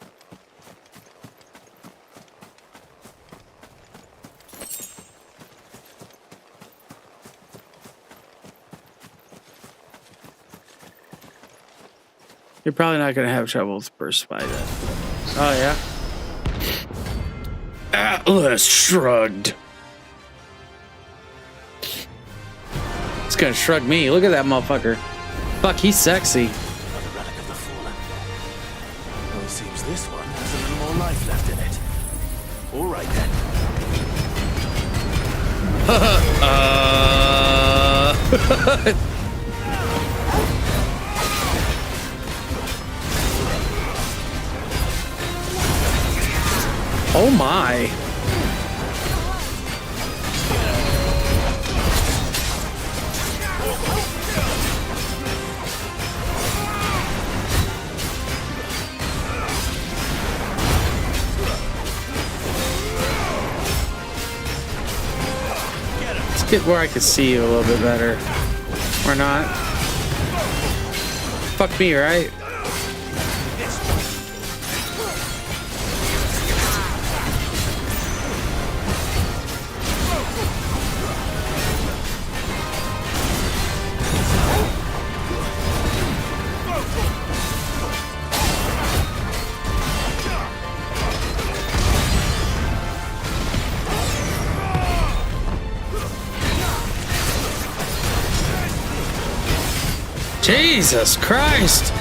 You're probably not going to have trouble with burst by then. Oh, yeah? Atlas shrugged. It's going to shrug me. Look at that motherfucker. Fuck, he's sexy. Seems this one has a little more life left in it. All right then. Oh my. Get where I can see you a little bit better. Or not. Fuck me, right? Jesus Christ!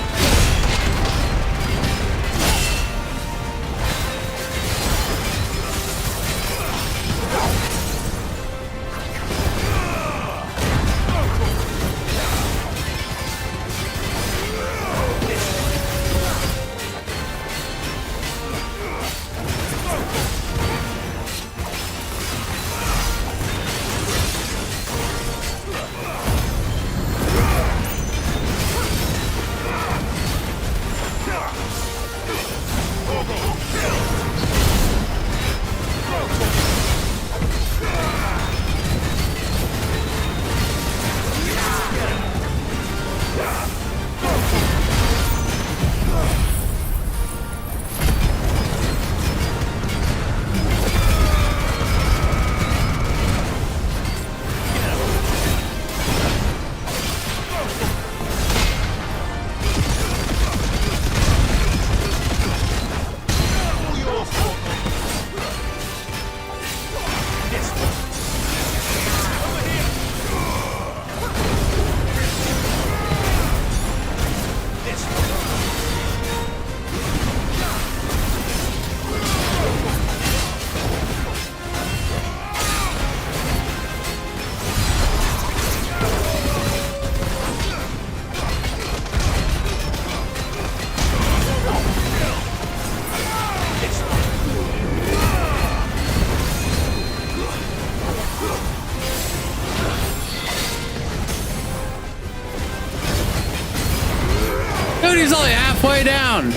he's only halfway down.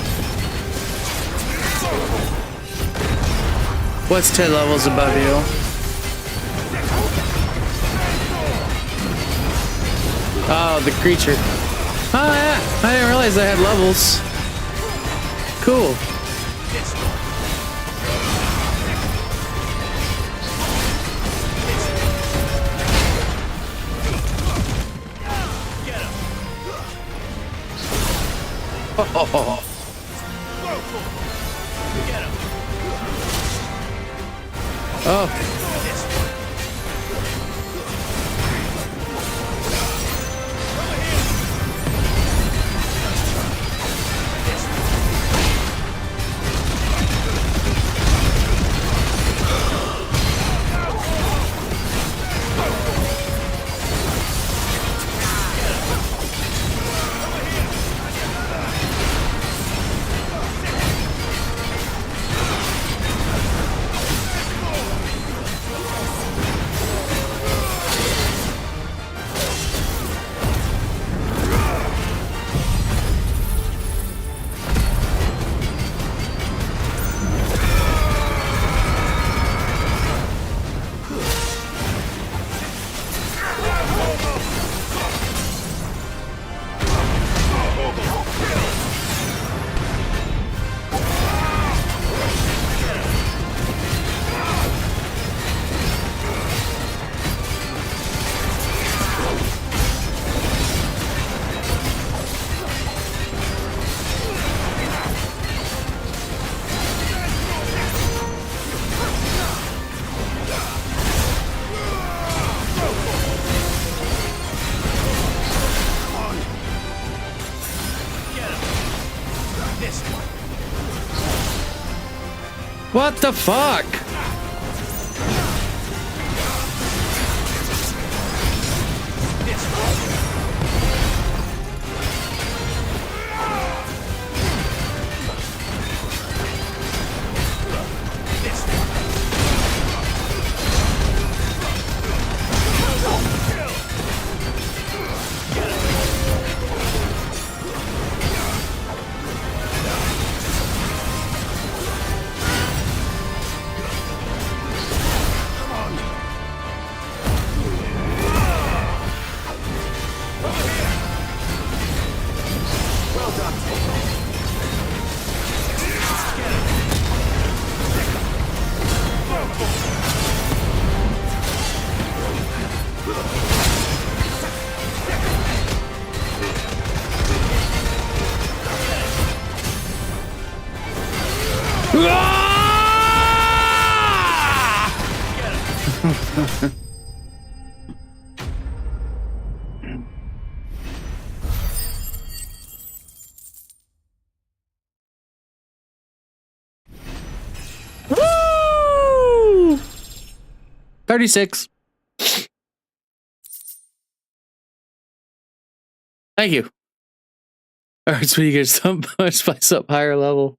What's 10 levels above you? Oh, the creature. Oh yeah, I didn't realize I had levels. Cool. Oh. Oh. What the fuck? Woo! 36. Thank you. All right, so you get some spice up higher level.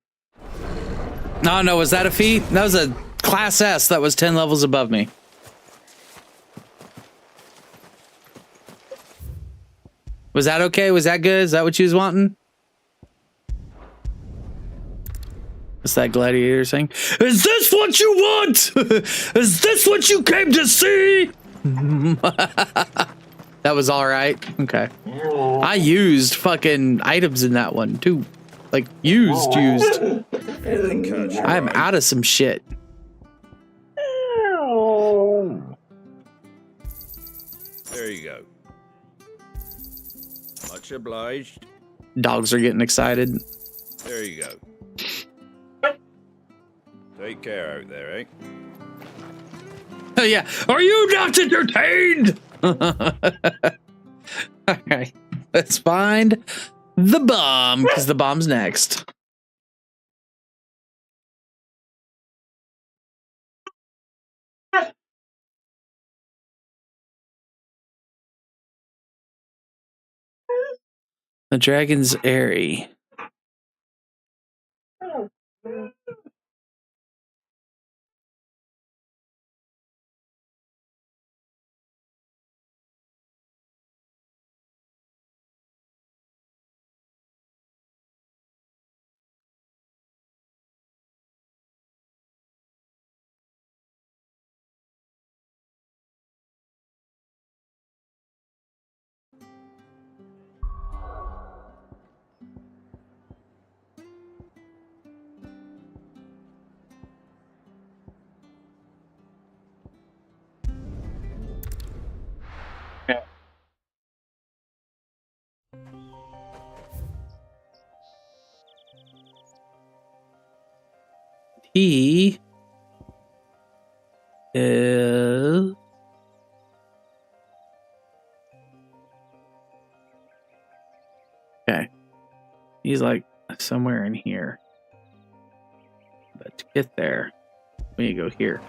No, no, was that a feat? That was a class S that was 10 levels above me. Was that okay? Was that good? Is that what you was wanting? What's that gladiator saying? Is this what you want? Is this what you came to see? That was all right. Okay. I used fucking items in that one too. Like used. I'm out of some shit. There you go. Much obliged. Dogs are getting excited. There you go. Take care out there, eh? Oh yeah. Are you not entertained? Alright. Let's find the bomb, because the bomb's next. The dragon's airy. He is... Okay. He's like somewhere in here. But to get there, we need to go here.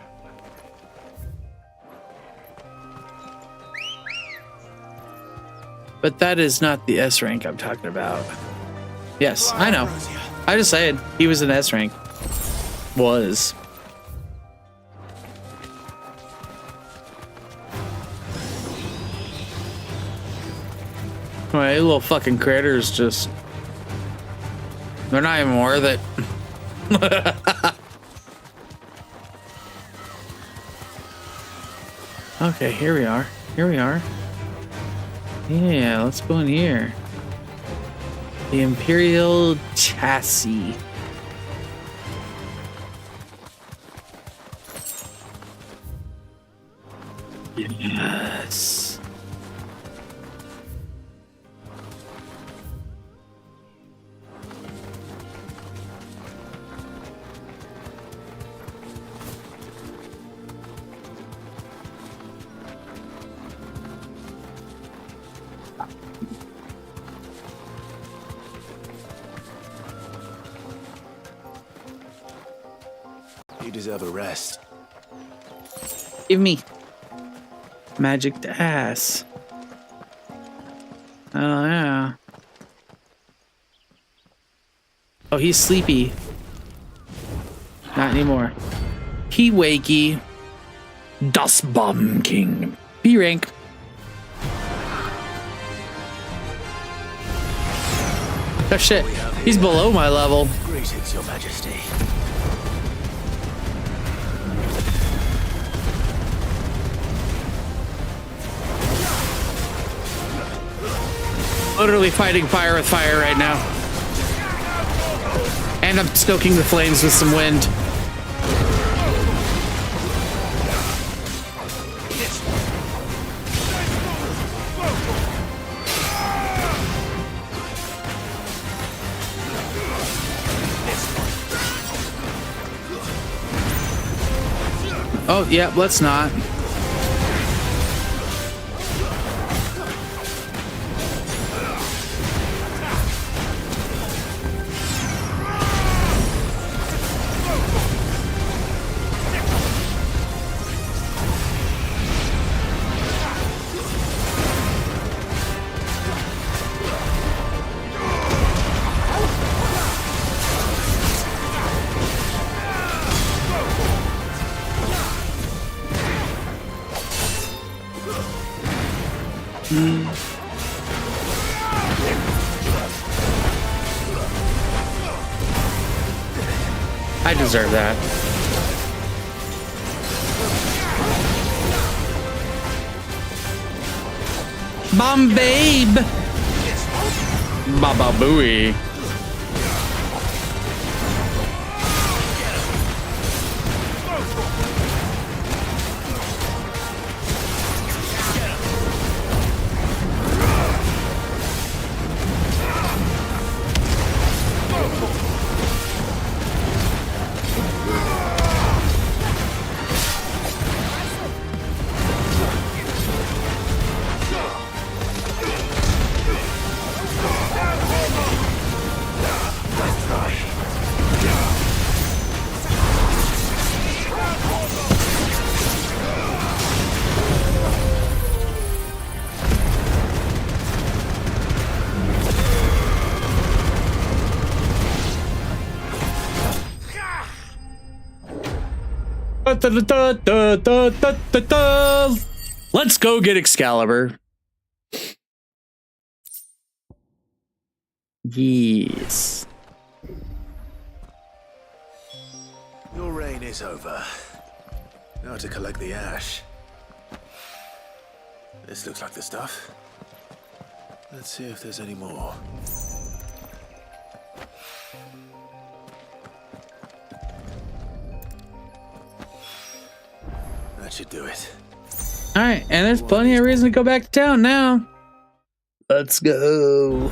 But that is not the S rank I'm talking about. Yes, I know. I just said he was an S rank. Was. My little fucking critters just... They're not even worth it. Okay, here we are. Here we are. Yeah, let's go in here. The Imperial Chassis. Yes. You deserve a rest. Give me magic to ass. Oh yeah. Oh, he's sleepy. Not anymore. He wakey. Das Bomb King. B rank. Oh shit. He's below my level. Greetings, Your Majesty. Literally fighting fire with fire right now. And I'm stoking the flames with some wind. Oh, yeah, let's not. I deserve that. Bomb babe! Baba booey. Let's go get Excalibur. Yes. Your reign is over. Now to collect the ash. This looks like the stuff. Let's see if there's any more. That should do it. All right, and there's plenty of reason to go back to town now. Let's go.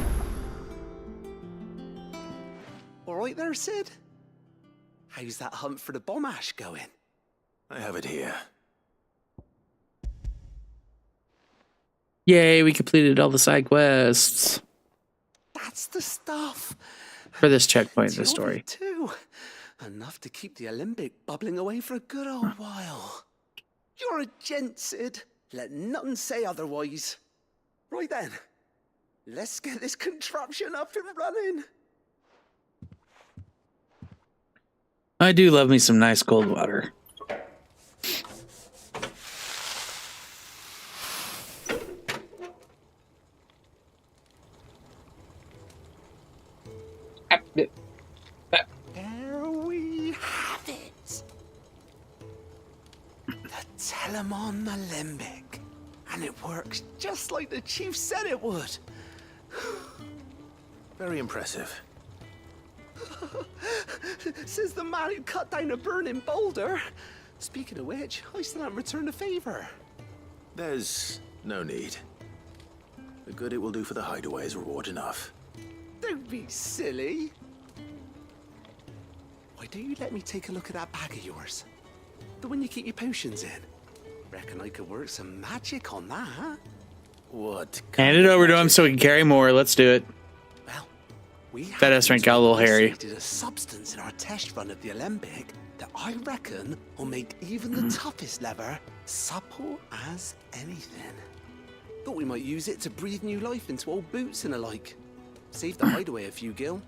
All right there, Sid? How's that hunt for the bomb ash going? I have it here. Yay, we completed all the side quests That's the stuff. for this checkpoint in the story. Too. Enough to keep the Olympic bubbling away for a good old while. You're a gent, Sid. Let nothing say otherwise. Right then, let's get this contraption up and running. I do love me some nice cold water. There we have it. The Telemon Alembic. And it works just like the chief said it would. Very impressive. Says the man who cut down a burning boulder. Speaking of which, I still haven't returned the favor. There's no need. The good it will do for the hideaway is reward enough. Don't be silly. Why don't you let me take a look at that bag of yours? The one you keep your potions in. Reckon I could work some magic on that, huh? What? Hand it over to him so we can carry more. Let's do it. That S-rank got a little hairy. We did a substance in our test run of the Alembic that I reckon will make even the toughest lever supple as anything. Thought we might use it to breathe new life into old boots and the like. Save the hideaway a few gil.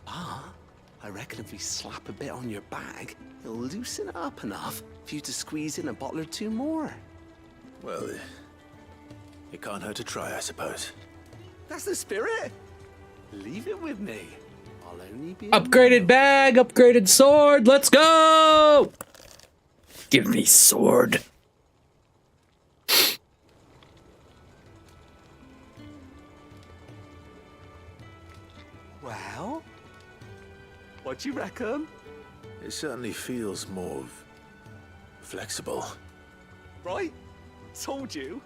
Ah, I reckon if we slap a bit on your bag, it'll loosen it up enough for you to squeeze in a bottle or two more. Well, it can't hurt to try, I suppose. That's the spirit. Leave it with me. I'll only be Upgraded bag, upgraded sword. Let's go. Give me sword. Well, what you reckon? It certainly feels more flexible. Right? Told you.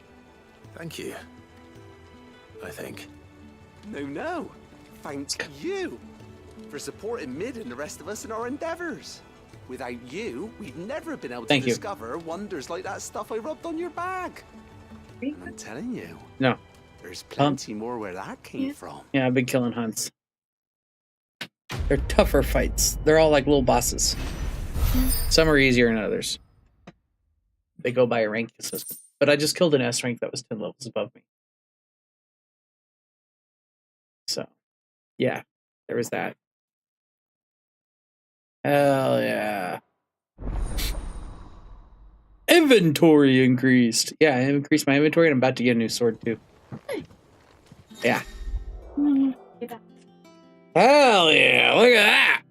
Thank you. I think. No. Thank you for supporting Mid and the rest of us in our endeavors. Without you, we'd never have been able to discover wonders like that stuff I rubbed on your bag. And I'm telling you, No. there's plenty more where that came from. Yeah, I've been killing hunts. They're tougher fights. They're all like little bosses. Some are easier than others. They go by a ranking system. But I just killed an S rank that was 10 levels above me. So, yeah, there was that. Hell yeah. Inventory increased. Yeah, I increased my inventory and I'm about to get a new sword too. Yeah. Hell yeah, look at that.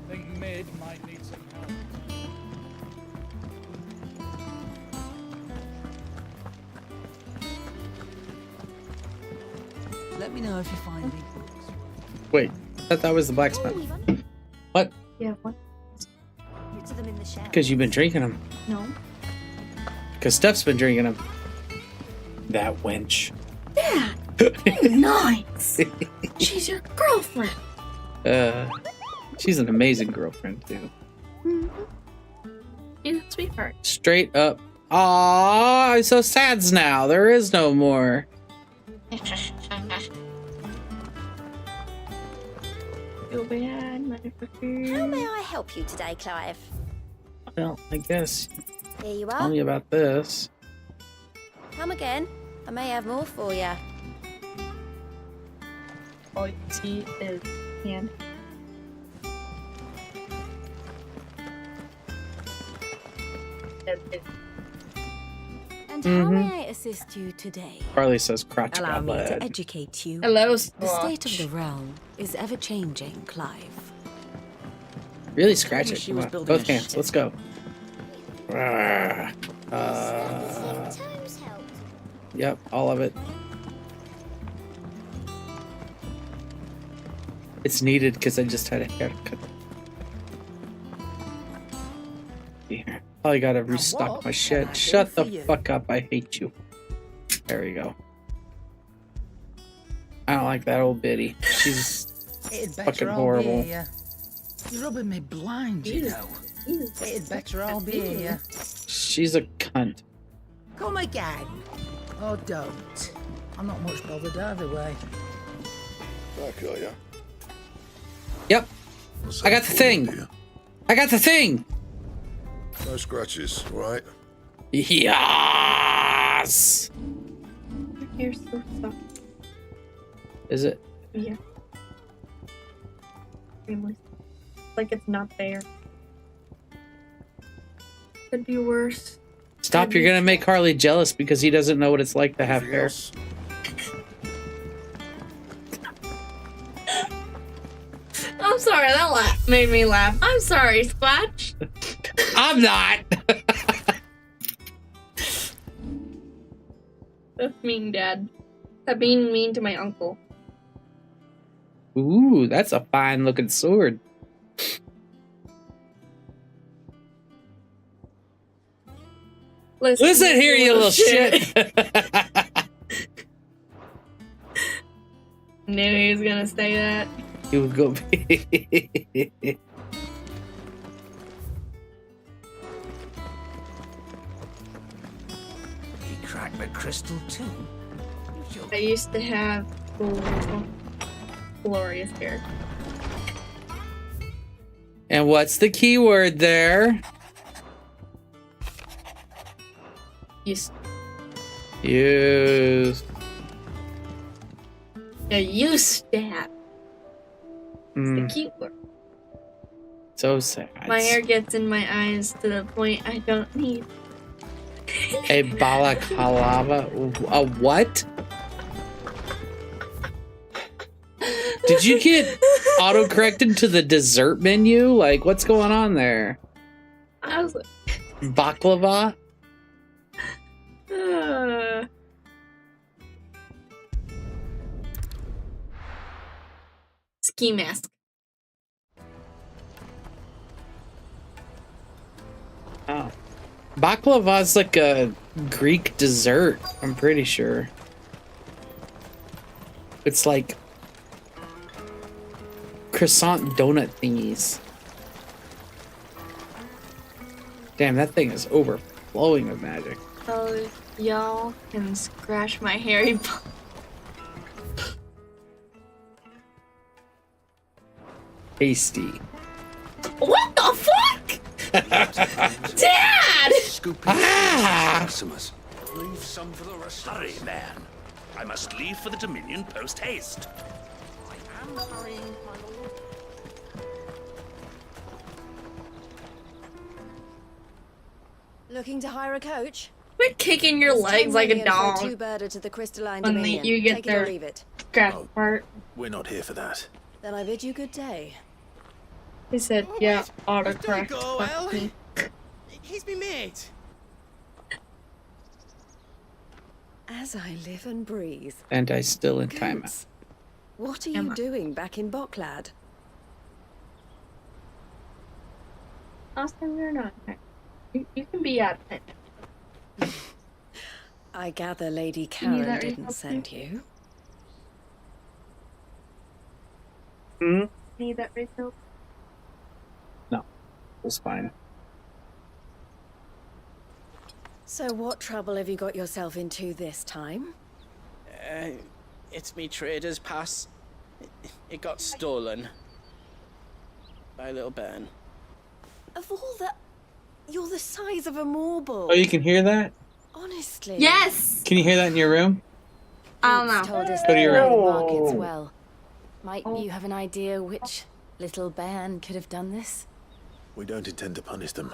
I think Mid might need some help. Let me know if you find any books. Wait, I thought that was the blacksmith. What? Yeah, what? You to them in the shower. Because you've been drinking them. No. Because Steph's been drinking them. That wench. Dad! Nice! She's your girlfriend. She's an amazing girlfriend too. Mm-hmm. You're a sweetheart. Straight up. Aww, I'm so sad now. There is no more. Feel bad, motherfucker. How may I help you today, Clive? Well, I guess. Here you Tell are. me about this. Come again. I may have more for you. All you see is hand. And how may I assist you today? Carly says crotch Allow me blood. to educate you. Hello, The state of the realm is ever-changing, Clive. Really scratch Maybe it. she Come was on. building Both a hands. ship. Let's go. Yep, all of it. It's needed because I just had a haircut. Here. I gotta restock my shit. Shut the fuck up. I hate you. There we go. I don't like that old biddy. She's It'd fucking better all horrible. be here. You're rubbing me blind, you know. It'd better all be here. She's a cunt. Come again. Oh, don't. I'm not much bothered either way. Back, are ya? Yep. I got the thing. I got the thing. No scratches, right? Yes. You're so soft. Is it? Yeah. Extremely. Like it's not there. Could be worse. Stop, you're gonna make Harley jealous because he doesn't know what it's like to have hair. I'm sorry, that laugh made me laugh. I'm sorry, Squatch. I'm not. That's mean, Dad. That being mean to my uncle. Ooh, that's a fine looking sword. Listen here, you little shit. Knew he was gonna say that. He would go. You cracked the crystal too. I used to have glorious hair. And what's the key word there? Used. Used. Yeah, used to have. Mm, The key word. so sad. My hair gets in my eyes to the point I don't need. A balaclava. A what? Did you get auto-corrected to the dessert menu? Like, what's going on there? I was like, Baklava? ski mask. Oh. Baklava's like a Greek dessert, I'm pretty sure. It's like croissant donut thingies. Damn, that thing is overflowing with magic. Oh, y'all can scratch my hairy butt. Tasty. What the fuck? Dad! Leave some for the rest. Hurry, man. I must leave for the Dominion post haste. I am hurrying, my lord. Looking to hire a coach? Quit kicking your legs like a dog. Two-birder to the crystalline When dominion. you get Take there. it or leave it. Scratch part. We're not here for that. Then I bid you good day. He said, yeah, autocorrect. Go, Fuck Al. me. He's me mate. As I live and breathe. And I still in timeout. What are you doing back in Bocklad? Austin, you're not. You can be out of it. I gather Lady need Karen that didn't refill, send you. Hmm? Need that refill? No, it's fine. So what trouble have you got yourself into this time? It's me trader's pass. It got stolen. By a little bairn. Of all the... You're the size of a marble. Oh, you can hear that? Honestly. Yes! Can you hear that in your room? I don't know. Told us Go to your the room. markets well. Might you have an idea which little bairn could have done this? We don't intend to punish them.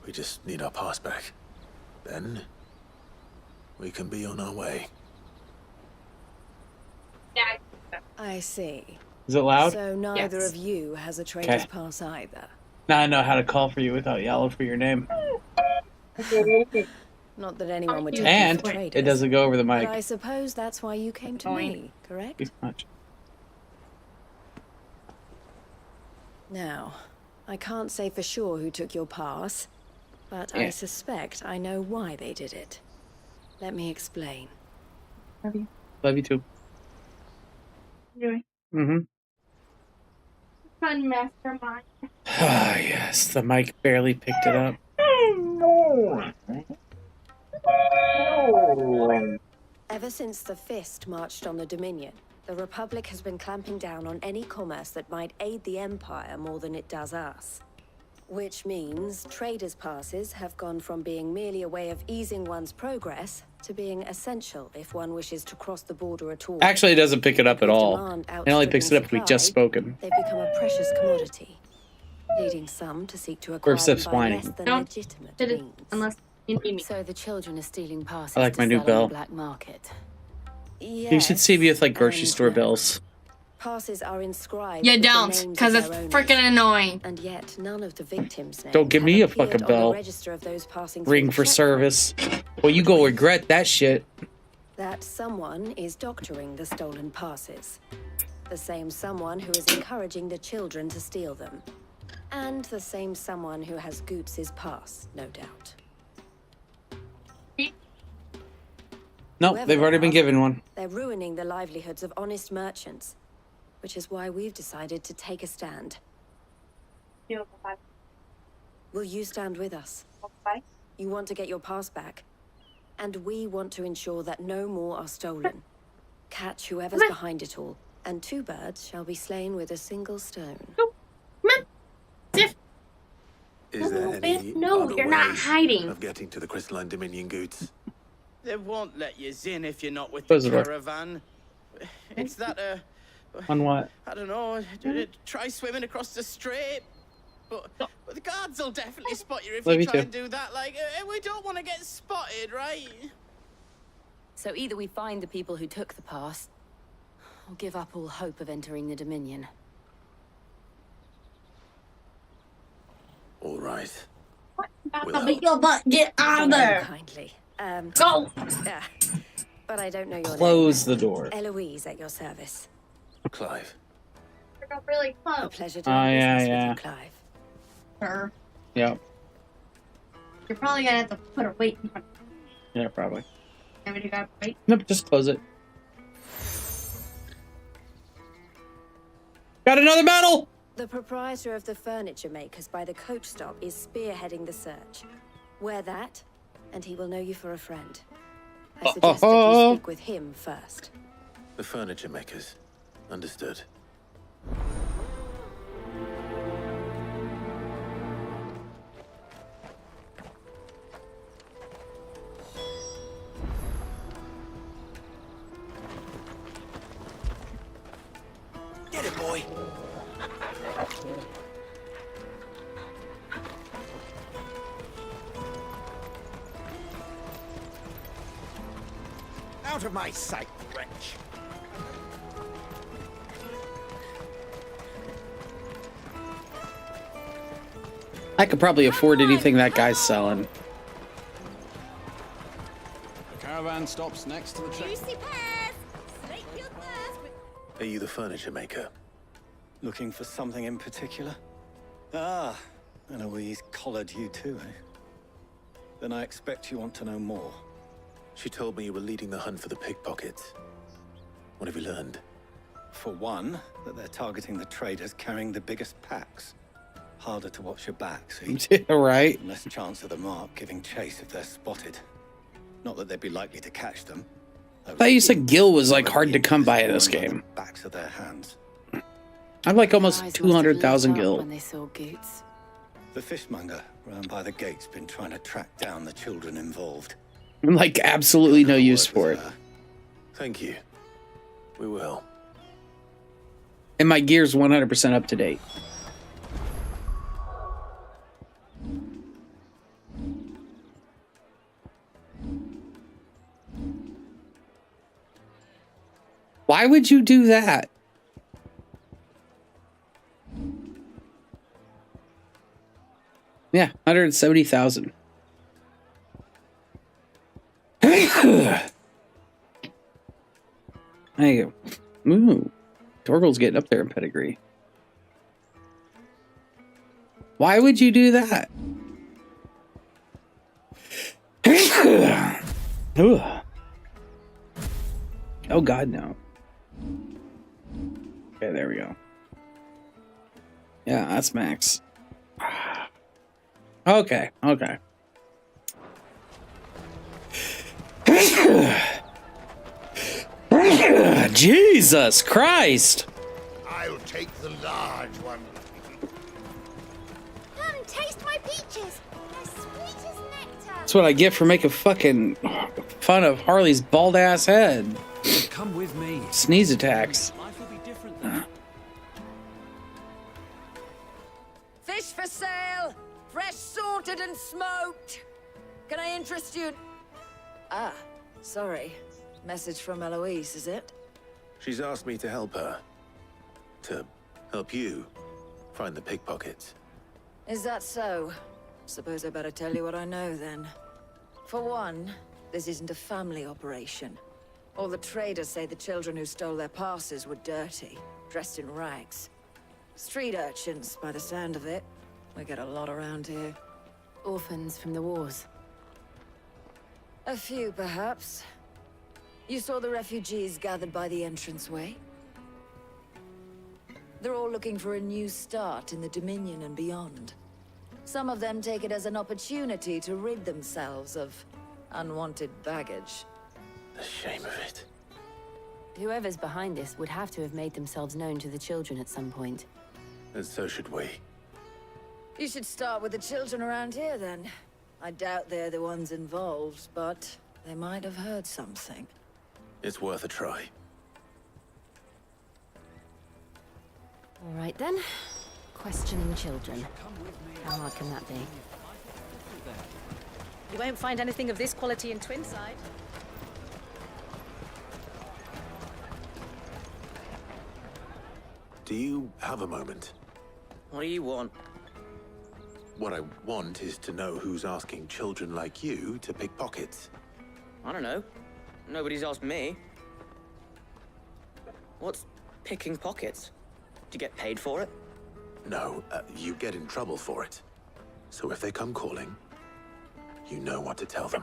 We just need our pass back. Then we can be on our way. I see. Is it loud? So neither Yes. of you has a trader's Okay. pass either. Now I know how to call for you without yelling for your name. Not that anyone would take you And for it traders. doesn't go over the But mic. I suppose that's why you came to me, correct? Too much. Now, I can't say for sure who took your pass, But Yeah. I suspect I know why they did it. Let me explain. Love you. Love you too. Anyway, Mm-hmm. fun mastermind. Ah, yes. The mic barely picked it up. Ever since the Fist marched on the Dominion, the Republic has been clamping down on any commerce that might aid the Empire more than it does us. Which means traders' passes have gone from being merely a way of easing one's progress to being essential if one wishes to cross the border at all. Actually, it doesn't pick it up at With all. demand It only picks it up if we just supply, spoken. they've become a precious commodity, leading some to seek to Or acquire them Sif's by whining. less than Don't legitimate did it means. unless you need me. So the children are stealing passes I like to my new sell on bill. the black market. You should see me with like grocery and store no. bills. Passes are inscribed You with the don't, names because of it's their owners. freaking annoying. And yet none of the victims' names Don't give me have a fucking appeared on the bill. register of those passing Ring through for the service. Well, you go regret that shit. that someone is doctoring the stolen passes. The same someone who is encouraging the children to steal them. And the same someone who has Goots's pass, no doubt. No, Whoever they've already they been are, given one. They're ruining the livelihoods of honest merchants, which is why we've decided to take a stand. Will you stand with us? You want to get your pass back, and we want to ensure that no more are stolen. Catch whoever's behind it all, and two birds shall be slain with a single stone. Is there any No, other you're way not hiding. of getting to the Crystalline Dominion goods? They won't let you in if you're not with Close the the door. caravan. It's that, On what? I don't know, try swimming across the strait. But the guards will definitely spot you if Love you you try too. and do that. Like, we don't want to get spotted, right? So either we find the people who took the pass, or give up all hope of entering the Dominion. All right. I'll make your butt get out of there. Kindly. Go! Yeah. But I don't know your Close name. the door. Eloise at your service. Clive. You're really A close. pleasure Oh, doing yeah, business yeah. with you, Clive. Sure. Yep. You're probably gonna have to put a weight in front of Yeah, probably. you. You gotta wait. Nope, just close it. Got another medal! The proprietor of the furniture makers by the coach stop is spearheading the search. Wear that, and he will know you for a friend. I suggest that you speak with him first. The furniture makers. Understood. Get it, boy. Out of my sight, wretch. I could probably afford anything that guy's selling. The caravan stops next to the train. Are you the furniture maker? Looking for something in particular? Ah, Eloise collared you too, eh? Then I expect you want to know more. She told me you were leading the hunt for the pickpockets. What have you learned? For one, that they're targeting the traders carrying the biggest packs. Harder to watch your back, see? Right. Less chance of the mark giving chase if they're spotted. Not that they'd be likely to catch them. I thought you said Gil was like hard to come by in this game. Backs of their hands. I'm like almost Eyes must have 200,000 lit up Gil. when they saw Goots. The fishmonger round by the gate's been trying to track down the children involved. I'm like absolutely no use for it. Thank you. We will. And my gear's 100% up to date. Why would you do that? Yeah, 170,000. There you go. Ooh, Torgal's getting up there in pedigree. Why would you do that? Ooh. Oh God, no. Okay, there we go. Yeah, that's max. Okay, okay. Jesus Christ! I'll take the large one. Come taste my peaches. They're sweet as nectar. That's what I get for making fucking fun of Harley's bald ass head. Come with me. Sneeze attacks. Life will be different then. Fish for sale! Fresh sorted and smoked! Can I interest you? Ah, sorry. Message from Eloise, is it? She's asked me to help her. To help you find the pickpockets. Is that so? Suppose I better tell you what I know then. For one, this isn't a family operation. All the traders say the children who stole their passes were dirty, dressed in rags. Street urchins, by the sound of it. We get a lot around here. Orphans from the wars. A few, perhaps. You saw the refugees gathered by the entranceway? They're all looking for a new start in the Dominion and beyond. Some of them take it as an opportunity to rid themselves of unwanted baggage. The shame of it. Whoever's behind this would have to have made themselves known to the children at some point. And so should we. You should start with the children around here, then. I doubt they're the ones involved, but they might have heard something. It's worth a try. All right then. Questioning children. How hard can that be? You won't find anything of this quality in Twinside. Do you have a moment? What do you want? What I want is to know who's asking children like you to pick pockets. I don't know. Nobody's asked me. What's picking pockets? Do you get paid for it? No, you get in trouble for it. So if they come calling, you know what to tell them.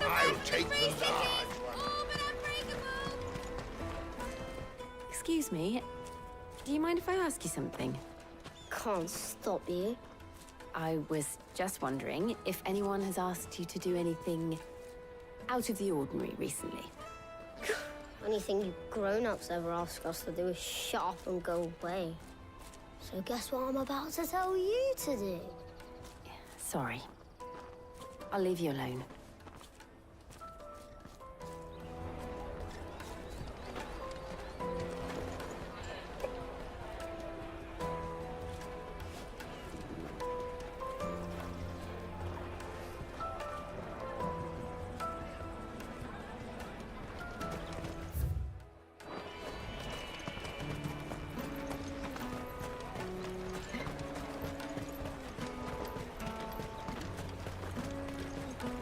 I'll take the large one. Excuse me. Do you mind if I ask you something? Can't stop you. I was just wondering if anyone has asked you to do anything out of the ordinary recently. Anything you grown-ups ever ask us to do is shut up and go away. So guess what I'm about to tell you to do? Sorry. I'll leave you alone.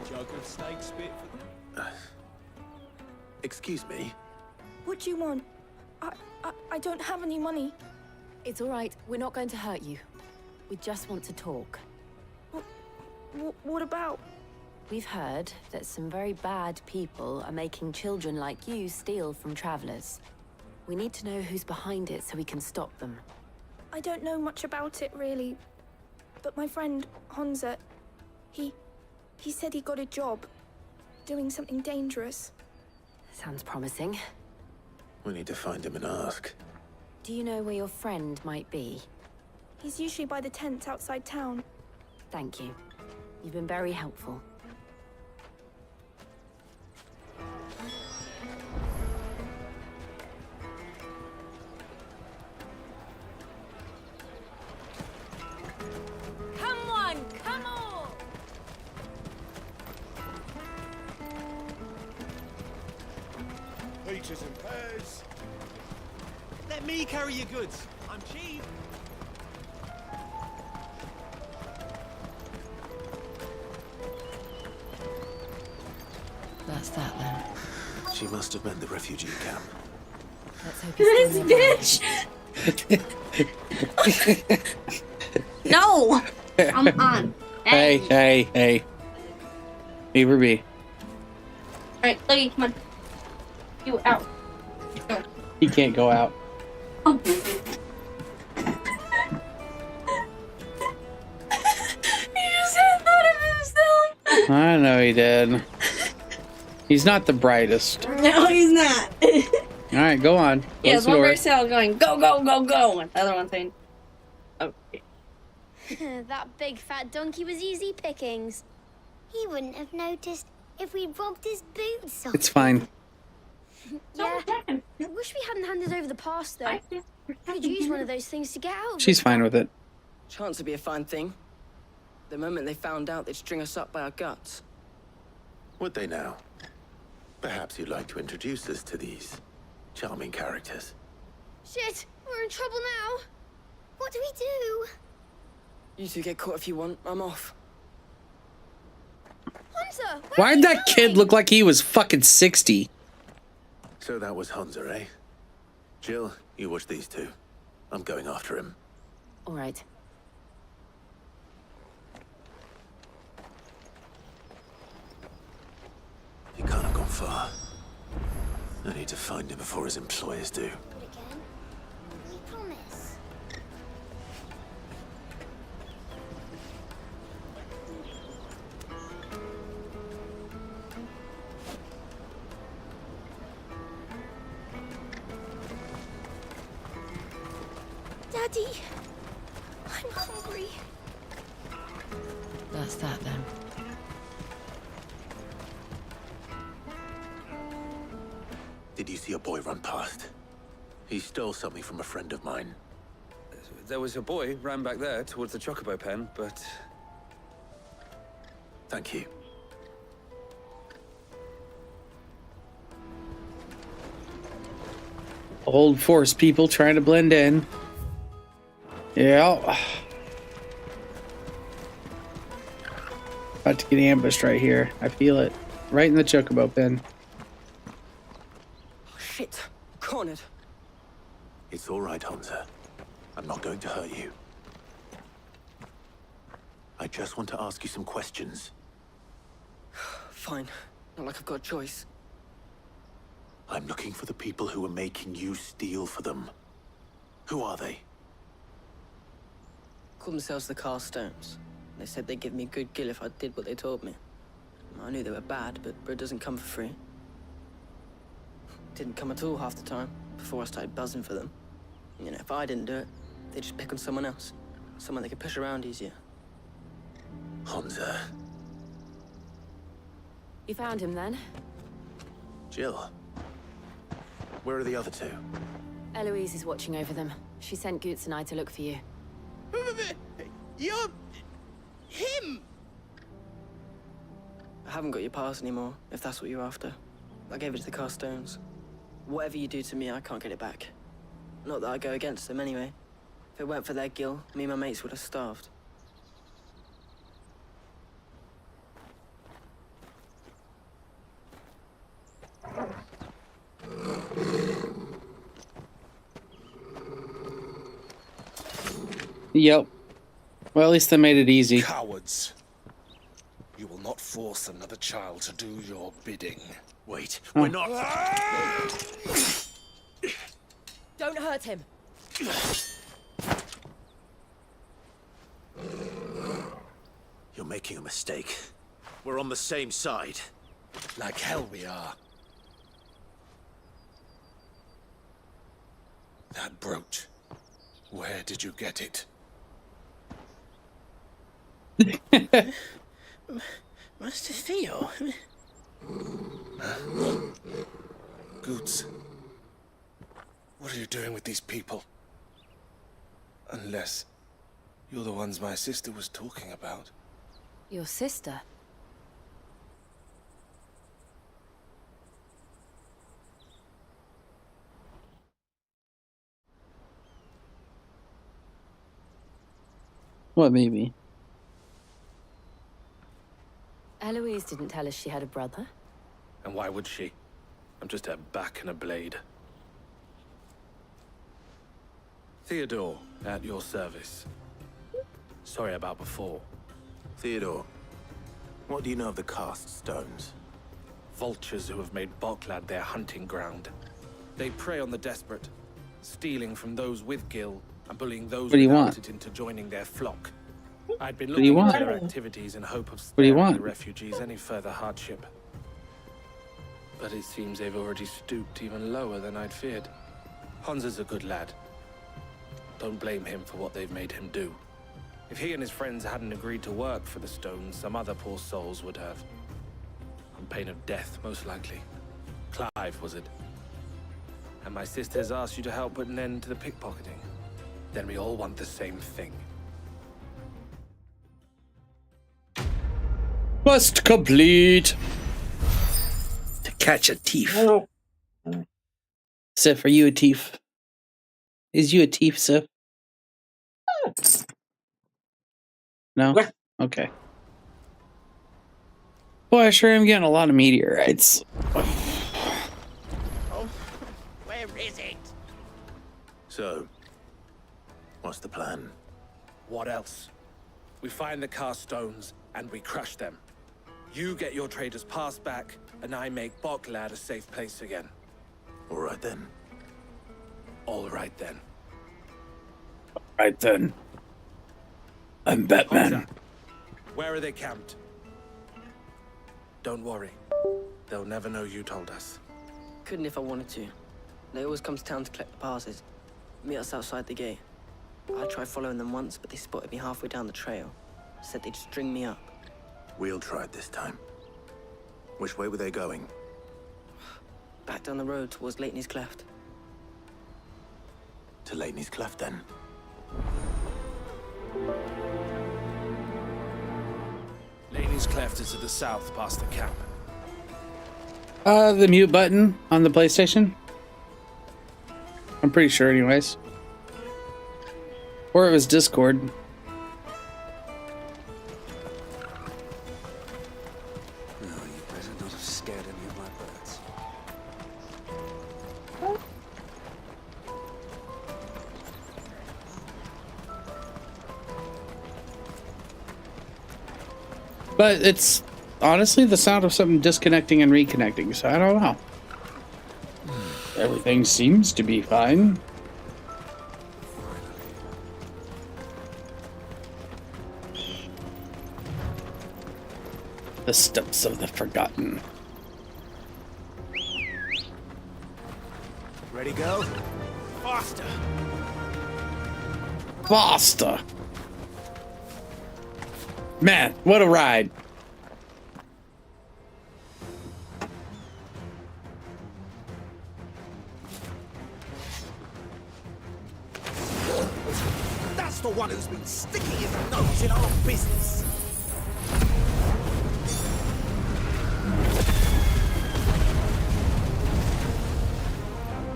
Jug of snake spit for... Excuse me? What do you want? I don't have any money. It's all right. We're not going to hurt you. We just want to talk. What about? We've heard that some very bad people are making children like you steal from travelers. We need to know who's behind it so we can stop them. I don't know much about it, really. But my friend, Honza, he said he got a job doing something dangerous. Sounds promising. We need to find him and ask. Do you know where your friend might be? He's usually by the tents outside town. Thank you. You've been very helpful. Come on, come on! Peaches and pears. Let me carry your goods. I'm cheap. That's that then. She must have meant the refugee camp. Let's hope he's still nearby. No! Come on. Hey. Beaver B. Alright, Logie, come on. You out. Go. He can't go out. Oh. He just had thought of himself. I know he did. He's not the brightest. No, he's not. All right, go on. Yeah, Close the one door. very cell going, go, go, go, go. And the other one saying, okay. That big fat donkey was easy pickings. He wouldn't have noticed if we'd robbed his boots off. It's fine. Yeah. I wish we hadn't handed over the pass, though. Could use one of those things to get out. She's fine with it. Chance would be a fine thing. The moment they found out, they'd string us up by our guts. Would they now? Perhaps you'd like to introduce us to these charming characters. Shit, we're in trouble now. What do we do? You two get caught if you want. I'm off. Hunter, Why'd that kid look like he was fucking 60? So that was Hunter, eh? Jill, you watch these two. I'm going after him. All right. He can't have gone far. I need to find him before his employers do. But again, we promise. Daddy, I'm hungry. That's that then. Did you see a boy run past? He stole something from a friend of mine. There was a boy ran back there towards the Chocobo pen, but... Thank you. Old force people trying to blend in. Yeah. About to get ambushed right here. I feel it. Right in the Chocobo pen. Shit. Cornered. It's all right, Hunter. I'm not going to hurt you. I just want to ask you some questions. Fine. Not like I've got a choice. I'm looking for the people who are making you steal for them. Who are they? Called themselves the Carstones. They said they'd give me good gill if I did what they told me. I knew they were bad, but bread doesn't come for free. Didn't come at all half the time, before I started buzzing for them. You know, if I didn't do it, they'd just pick on someone else. Someone they could push around easier. Hunter. You found him then? Jill. Where are the other two? Eloise is watching over them. She sent Goots and I to look for you. You're... him! I haven't got your pass anymore, if that's what you're after. I gave it to the Carstones. Whatever you do to me, I can't get it back. Not that I go against them anyway. If it weren't for their gill, me and my mates would have starved. Yep. Well, at least they made it easy. Cowards. You will not force another child to do your bidding. Wait, Oh. we're not... Don't hurt him. You're making a mistake. We're on the same side. Like hell we are. That brooch. Where did you get it? Master Theo? Goots. What are you doing with these people? Unless you're the ones my sister was talking about. Your sister? What, maybe? Eloise didn't tell us she had a brother. And why would she? I'm just her back and a blade. Theodore, at your service. Sorry about before. Theodore, what do you know of the cast stones? Vultures who have made Boklad their hunting ground. They prey on the desperate, stealing from those with Gil and bullying those What do you without want? it into joining their flock. I'd been What do you looking want? into their activities in hope of What do you sparing want? the refugees any further hardship. But it seems they've already stooped even lower than I'd feared. Hans is a good lad. Don't blame him for what they've made him do. If he and his friends hadn't agreed to work for the stones, some other poor souls would have. On pain of death, most likely. Clive, was it? And my sisters asked you to help put an end to the pickpocketing. Then we all want the same thing. Quest complete. To catch a thief. Sif, are you a thief? Is you a thief, Sif? No? Okay. Boy, I sure am getting a lot of meteorites. Oh, where is it? So, what's the plan? What else? We find the cast stones and we crush them. You get your trader's pass back, and I make Boklad a safe place again. All right then. All right then. Right then. I'm Batman. Hunter, where are they camped? Don't worry. They'll never know you told us. Couldn't if I wanted to. They always come to town to collect the passes. Meet us outside the gate. I tried following them once, but they spotted me halfway down the trail. Said they'd string me up. We'll try it this time. Which way were they going? Back down the road towards Leighton's Cleft. To Leighton's Cleft, then. Leighton's Cleft is to the south, past the camp. The mute button on the PlayStation. I'm pretty sure, anyways. Or it was Discord. No, you better not have scared any of my birds. But it's honestly the sound of something disconnecting and reconnecting, so I don't know. Everything seems to be fine. The steps of the forgotten. Ready, go? Faster! Faster! Man, what a ride. That's the one who's been sticking his nose in our business.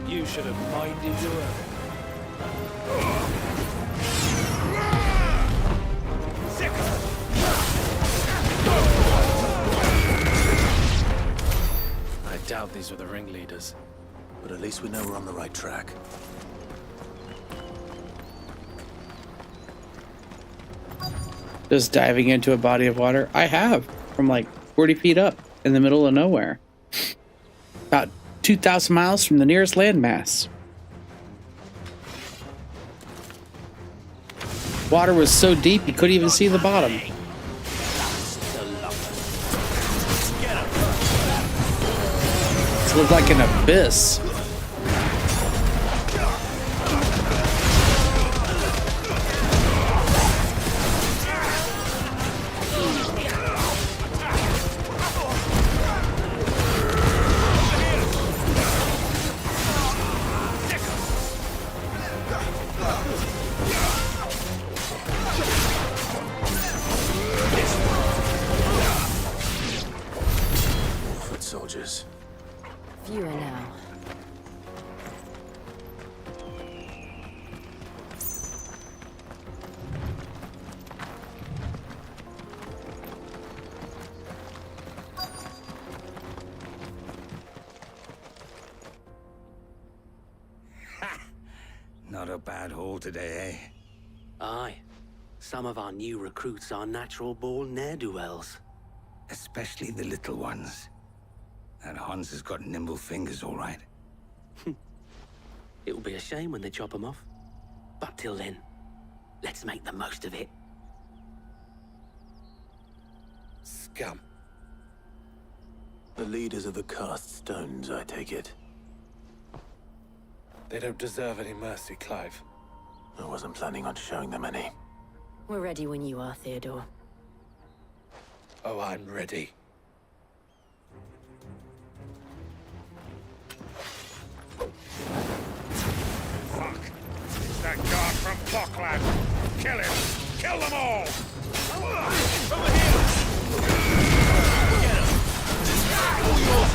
You should have minded your own. I doubt these were the ringleaders. But at least we know we're on the right track. Just diving into a body of water. I have, from like 40 feet up in the middle of nowhere. About 2,000 miles from the nearest landmass. Water was so deep you couldn't even see the bottom. It looked like an abyss. Foot soldiers. Fewer now. Not a bad haul today, eh? Aye. Some of our new recruits are natural-born ne'er-do-wells. Especially the little ones. That Hans has got nimble fingers, all right. It'll be a shame when they chop them off. But till then, let's make the most of it. Scum. The leaders of the cast stones, I take it. They don't deserve any mercy, Clive. I wasn't planning on showing them any. We're ready when you are, Theodore. Oh, I'm ready. Fuck! It's that guard from Blockland! Kill him! Kill them all! Over here! Get him! All yours!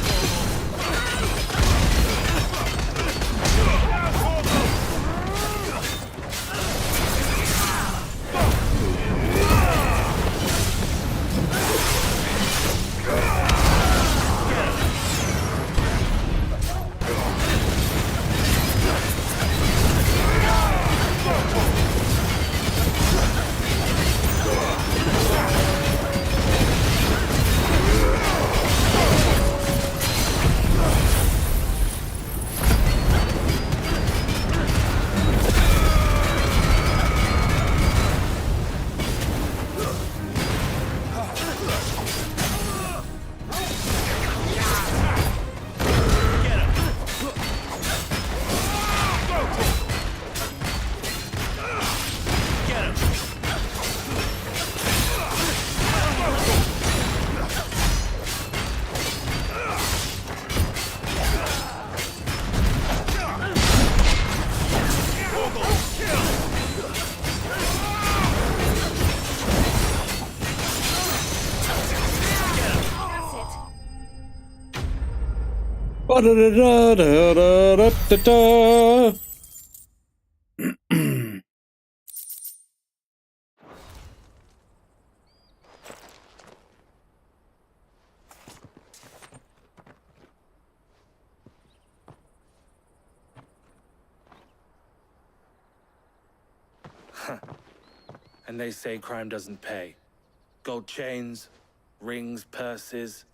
Ba-da-da-da-da-da-da-da. And they say crime doesn't pay. Gold chains, rings, purses.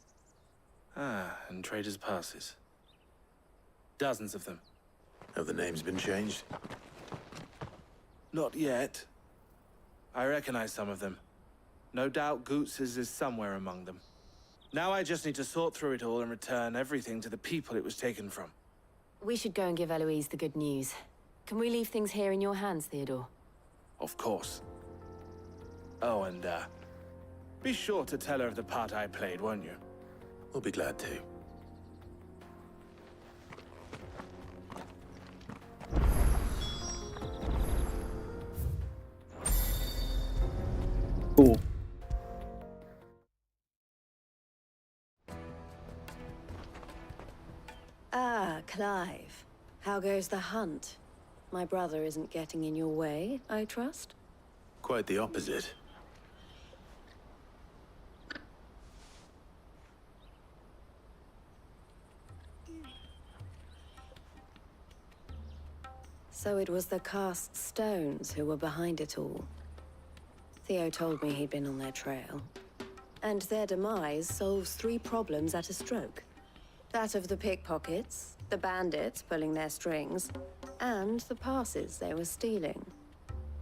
And traders' passes. Dozens of them. Have the names been changed? Not yet. I recognize some of them. No doubt Goots's is somewhere among them. Now I just need to sort through it all and return everything to the people it was taken from. We should go and give Eloise the good news. Can we leave things here in your hands, Theodore? Of course. Oh, and, be sure to tell her of the part I played, won't you? We'll be glad to. Cool. Ah, Clive. How goes the hunt? My brother isn't getting in your way, I trust? Quite the opposite. So it was the cast stones who were behind it all. Theo told me he'd been on their trail. And their demise solves 3 problems at a stroke. That of the pickpockets, the bandits pulling their strings, and the passes they were stealing.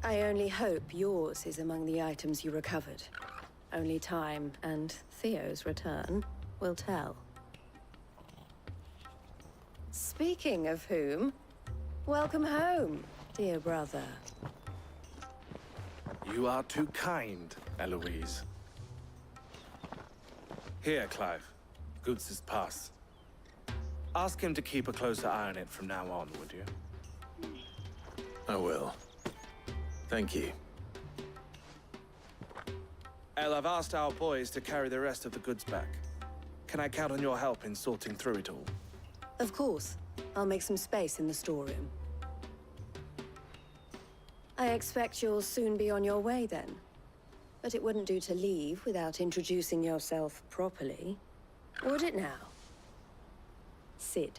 I only hope yours is among the items you recovered. Only time and Theo's return will tell. Speaking of whom, welcome home, dear brother. You are too kind, Eloise. Here, Clive. Goots's pass. Ask him to keep a closer eye on it from now on, would you? I will. Thank you. El, I've asked our boys to carry the rest of the goods back. Can I count on your help in sorting through it all? Of course. I'll make some space in the storeroom. I expect you'll soon be on your way then. But it wouldn't do to leave without introducing yourself properly. Would it now? Sid.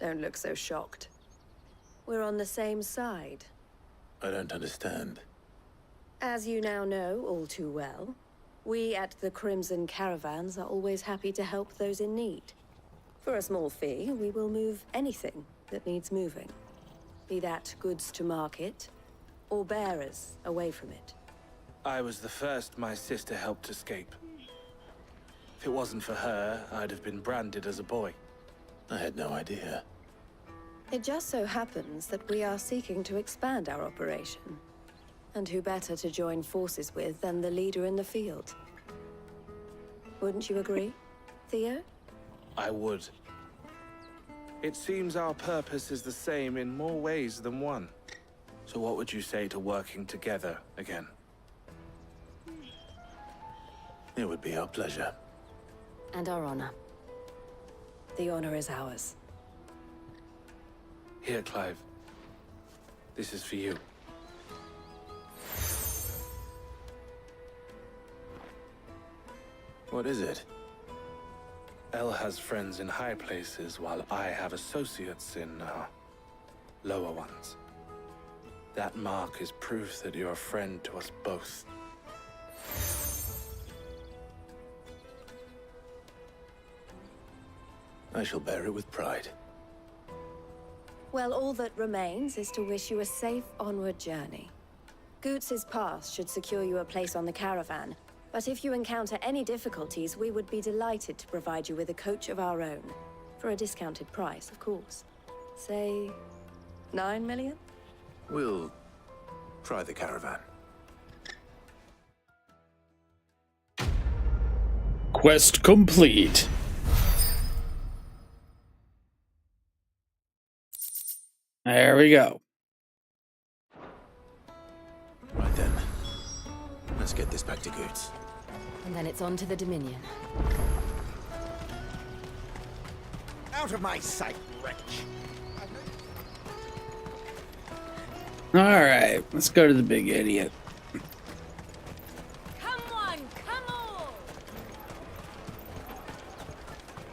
Don't look so shocked. We're on the same side. I don't understand. As you now know all too well, we at the Crimson Caravans are always happy to help those in need. For a small fee, we will move anything that needs moving. Be that goods to market, or bearers away from it. I was the first my sister helped escape. If it wasn't for her, I'd have been branded as a boy. I had no idea. It just so happens that we are seeking to expand our operation. And who better to join forces with than the leader in the field? Wouldn't you agree, Theo? I would. It seems our purpose is the same in more ways than one. So what would you say to working together again? It would be our pleasure. And our honor. The honor is ours. Here, Clive. This is for you. What is it? Elle has friends in high places, while I have associates in, lower ones. That mark is proof that you're a friend to us both. I shall bear it with pride. Well, all that remains is to wish you a safe onward journey. Goots's pass should secure you a place on the caravan, but if you encounter any difficulties, we would be delighted to provide you with a coach of our own. For a discounted price, of course. Say, 9 million? We'll try the caravan. Quest complete. There we go. Right then. Let's get this back to Goots. And then it's on to the Dominion. Out of my sight, wretch! All right, let's go to the big idiot. Come on, come on!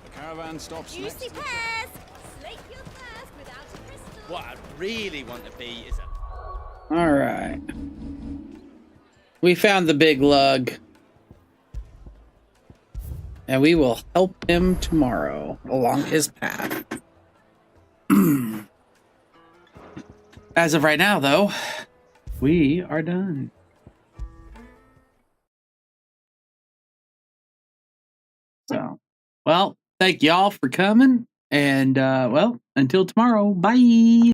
The caravan stops Use next the to the pairs! Slake your thirst without a crystal! What I really want to be is a... All right. We found the big lug. And we will help him tomorrow along his path. As of right now, though, we are done. So, well, thank y'all for coming. And, well, until tomorrow, bye.